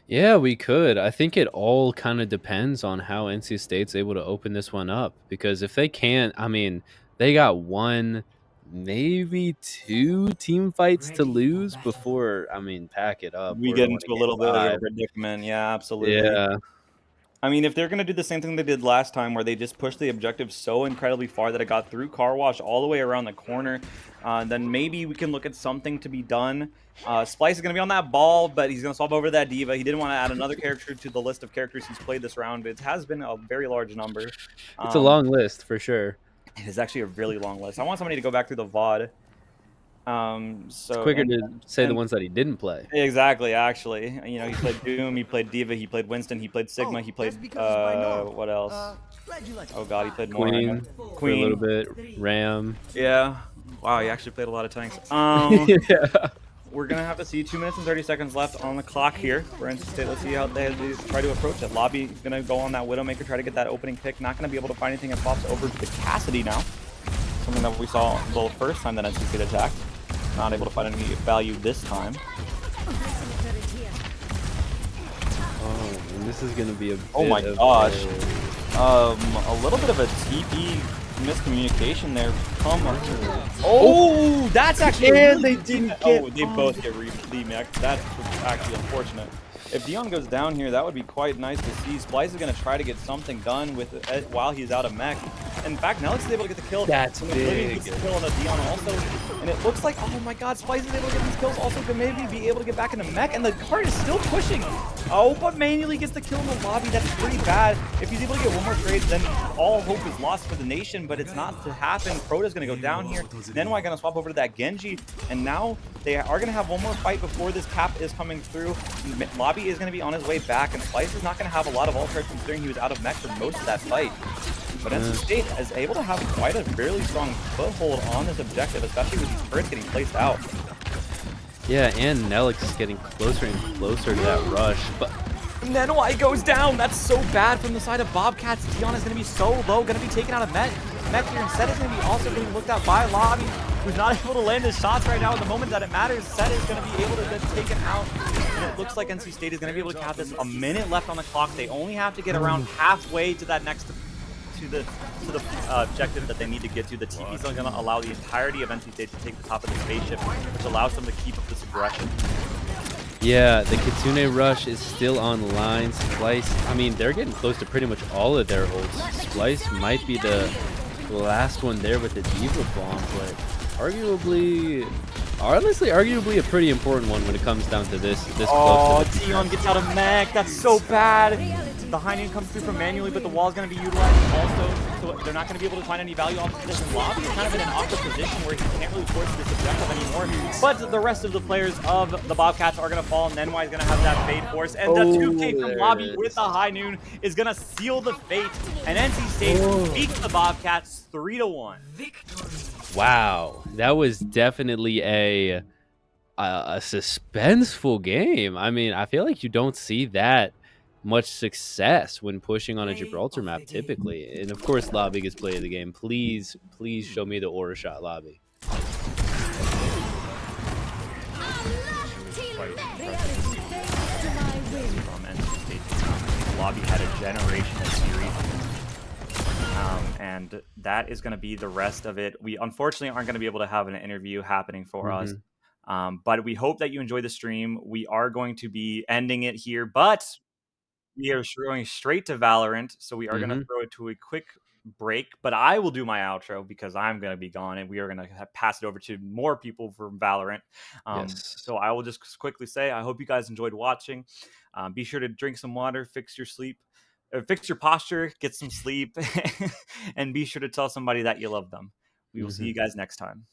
yeah, we could. I think it all kind of depends on how NC State's able to open this one up. Because if they can't, I mean, they got 1, maybe 2 team fights to lose before, I mean, pack it up. We get into a little bit of a predicament. Yeah, absolutely. Yeah. I mean, if they're going to do the same thing they did last time, where they just pushed the objective so incredibly far that it got through car wash all the way around the corner, then maybe we can look at something to be done. Splice is going to be on that ball, but he's going to swap over to that Diva. He didn't want to add another character to the list of characters he's played this round, but it has been a very large number. It's a long list, for sure. It is actually a really long list. I want somebody to go back through the VOD. It's quicker to say the ones that he didn't play. Exactly, actually. You know, he played Doom, he played Diva, he played Winston, he played Sigma, he played, what else? Oh god, he played more. Queen for a little bit. Ram. Yeah. Wow, he actually played a lot of tanks. Yeah. We're going to have to see 2 minutes and 30 seconds left on the clock here for NC State. Let's see how they try to approach it. Lobby is going to go on that Widowmaker, try to get that opening pick. Not going to be able to find anything, and pops over to the Cassidy now. Something that we saw the first time that NC State attacked. Not able to find any value this time. Oh, and this is going to be a bit Oh my gosh. A little bit of a TP miscommunication there. Oh, that's actually. And they didn't get. Oh, they both get remixed. That's actually unfortunate. If Dion goes down here, that would be quite nice to see. Splice is going to try to get something done with it while he's out of mech. In fact, Nelix is able to get the kill. That's big. Gets the kill on the Dion also. And it looks like, oh my god, Splice is able to get these kills. Also can maybe be able to get back into mech. And the card is still pushing. Oh, but manually gets the kill in the lobby. That's pretty bad. If he's able to get one more trade, then all hope is lost for the nation. But it's not to happen. Proto's going to go down here. Nenwai going to swap over to that Genji. And now they are going to have one more fight before this cap is coming through. Lobby is going to be on his way back, and Splice is not going to have a lot of ultras considering he was out of mech for most of that fight. But NC State is able to have quite a fairly strong foothold on this objective, especially with these turrets getting placed out. Yeah, and Nelix is getting closer and closer to that rush. But Nenwai goes down. That's so bad from the side of Bobcats. Dion is going to be so low, going to be taken out of Mech here. Instead is going to be also getting looked at by Lobby, who's not able to land his shots right now at the moment that it matters. Set is going to be able to get taken out. And it looks like NC State is going to be able to cap this. A minute left on the clock. They only have to get around halfway to that next to the objective that they need to get to. The TV is going to allow the entirety of NC State to take the top of the spaceship, which allows them to keep up this aggression. Yeah, the Kitsune Rush is still on the line. Splice, I mean, they're getting close to pretty much all of their ults. Splice might be the last one there with the Diva Bomb, but arguably a pretty important one when it comes down to this Oh, close to the Dion gets out of Mech. That's so bad. The high noon comes through from manually, but the wall is going to be utilized also, so they're not going to be able to find any value off of this. And Lobby is kind of in an awkward position where he can't really force this objective anymore. But the rest of the players of the Bobcats are going to fall. Nenwai is going to have that fade force, and the 2K from Lobby with the high noon is going to seal the fate. And NC State beats the Bobcats 3-1. Wow, that was definitely a suspenseful game. I mean, I feel like you don't see that much success when pushing on a Gibraltar map typically. And of course, Lobby gets play of the game. Please show me the aura shot, Lobby. Lobby had a generation of series. And that is going to be the rest of it. We unfortunately aren't going to be able to have an interview happening for us. But we hope that you enjoy the stream. We are going to be ending it here, but we are going straight to Valorant. So we are going to throw it to a quick break, but I will do my outro because I'm going to be gone and we are going to pass it over to more people for Valorant. So I will just quickly say, I hope you guys enjoyed watching. Be sure to drink some water, fix your posture, get some sleep, and be sure to tell somebody that you love them. We will see you guys next time.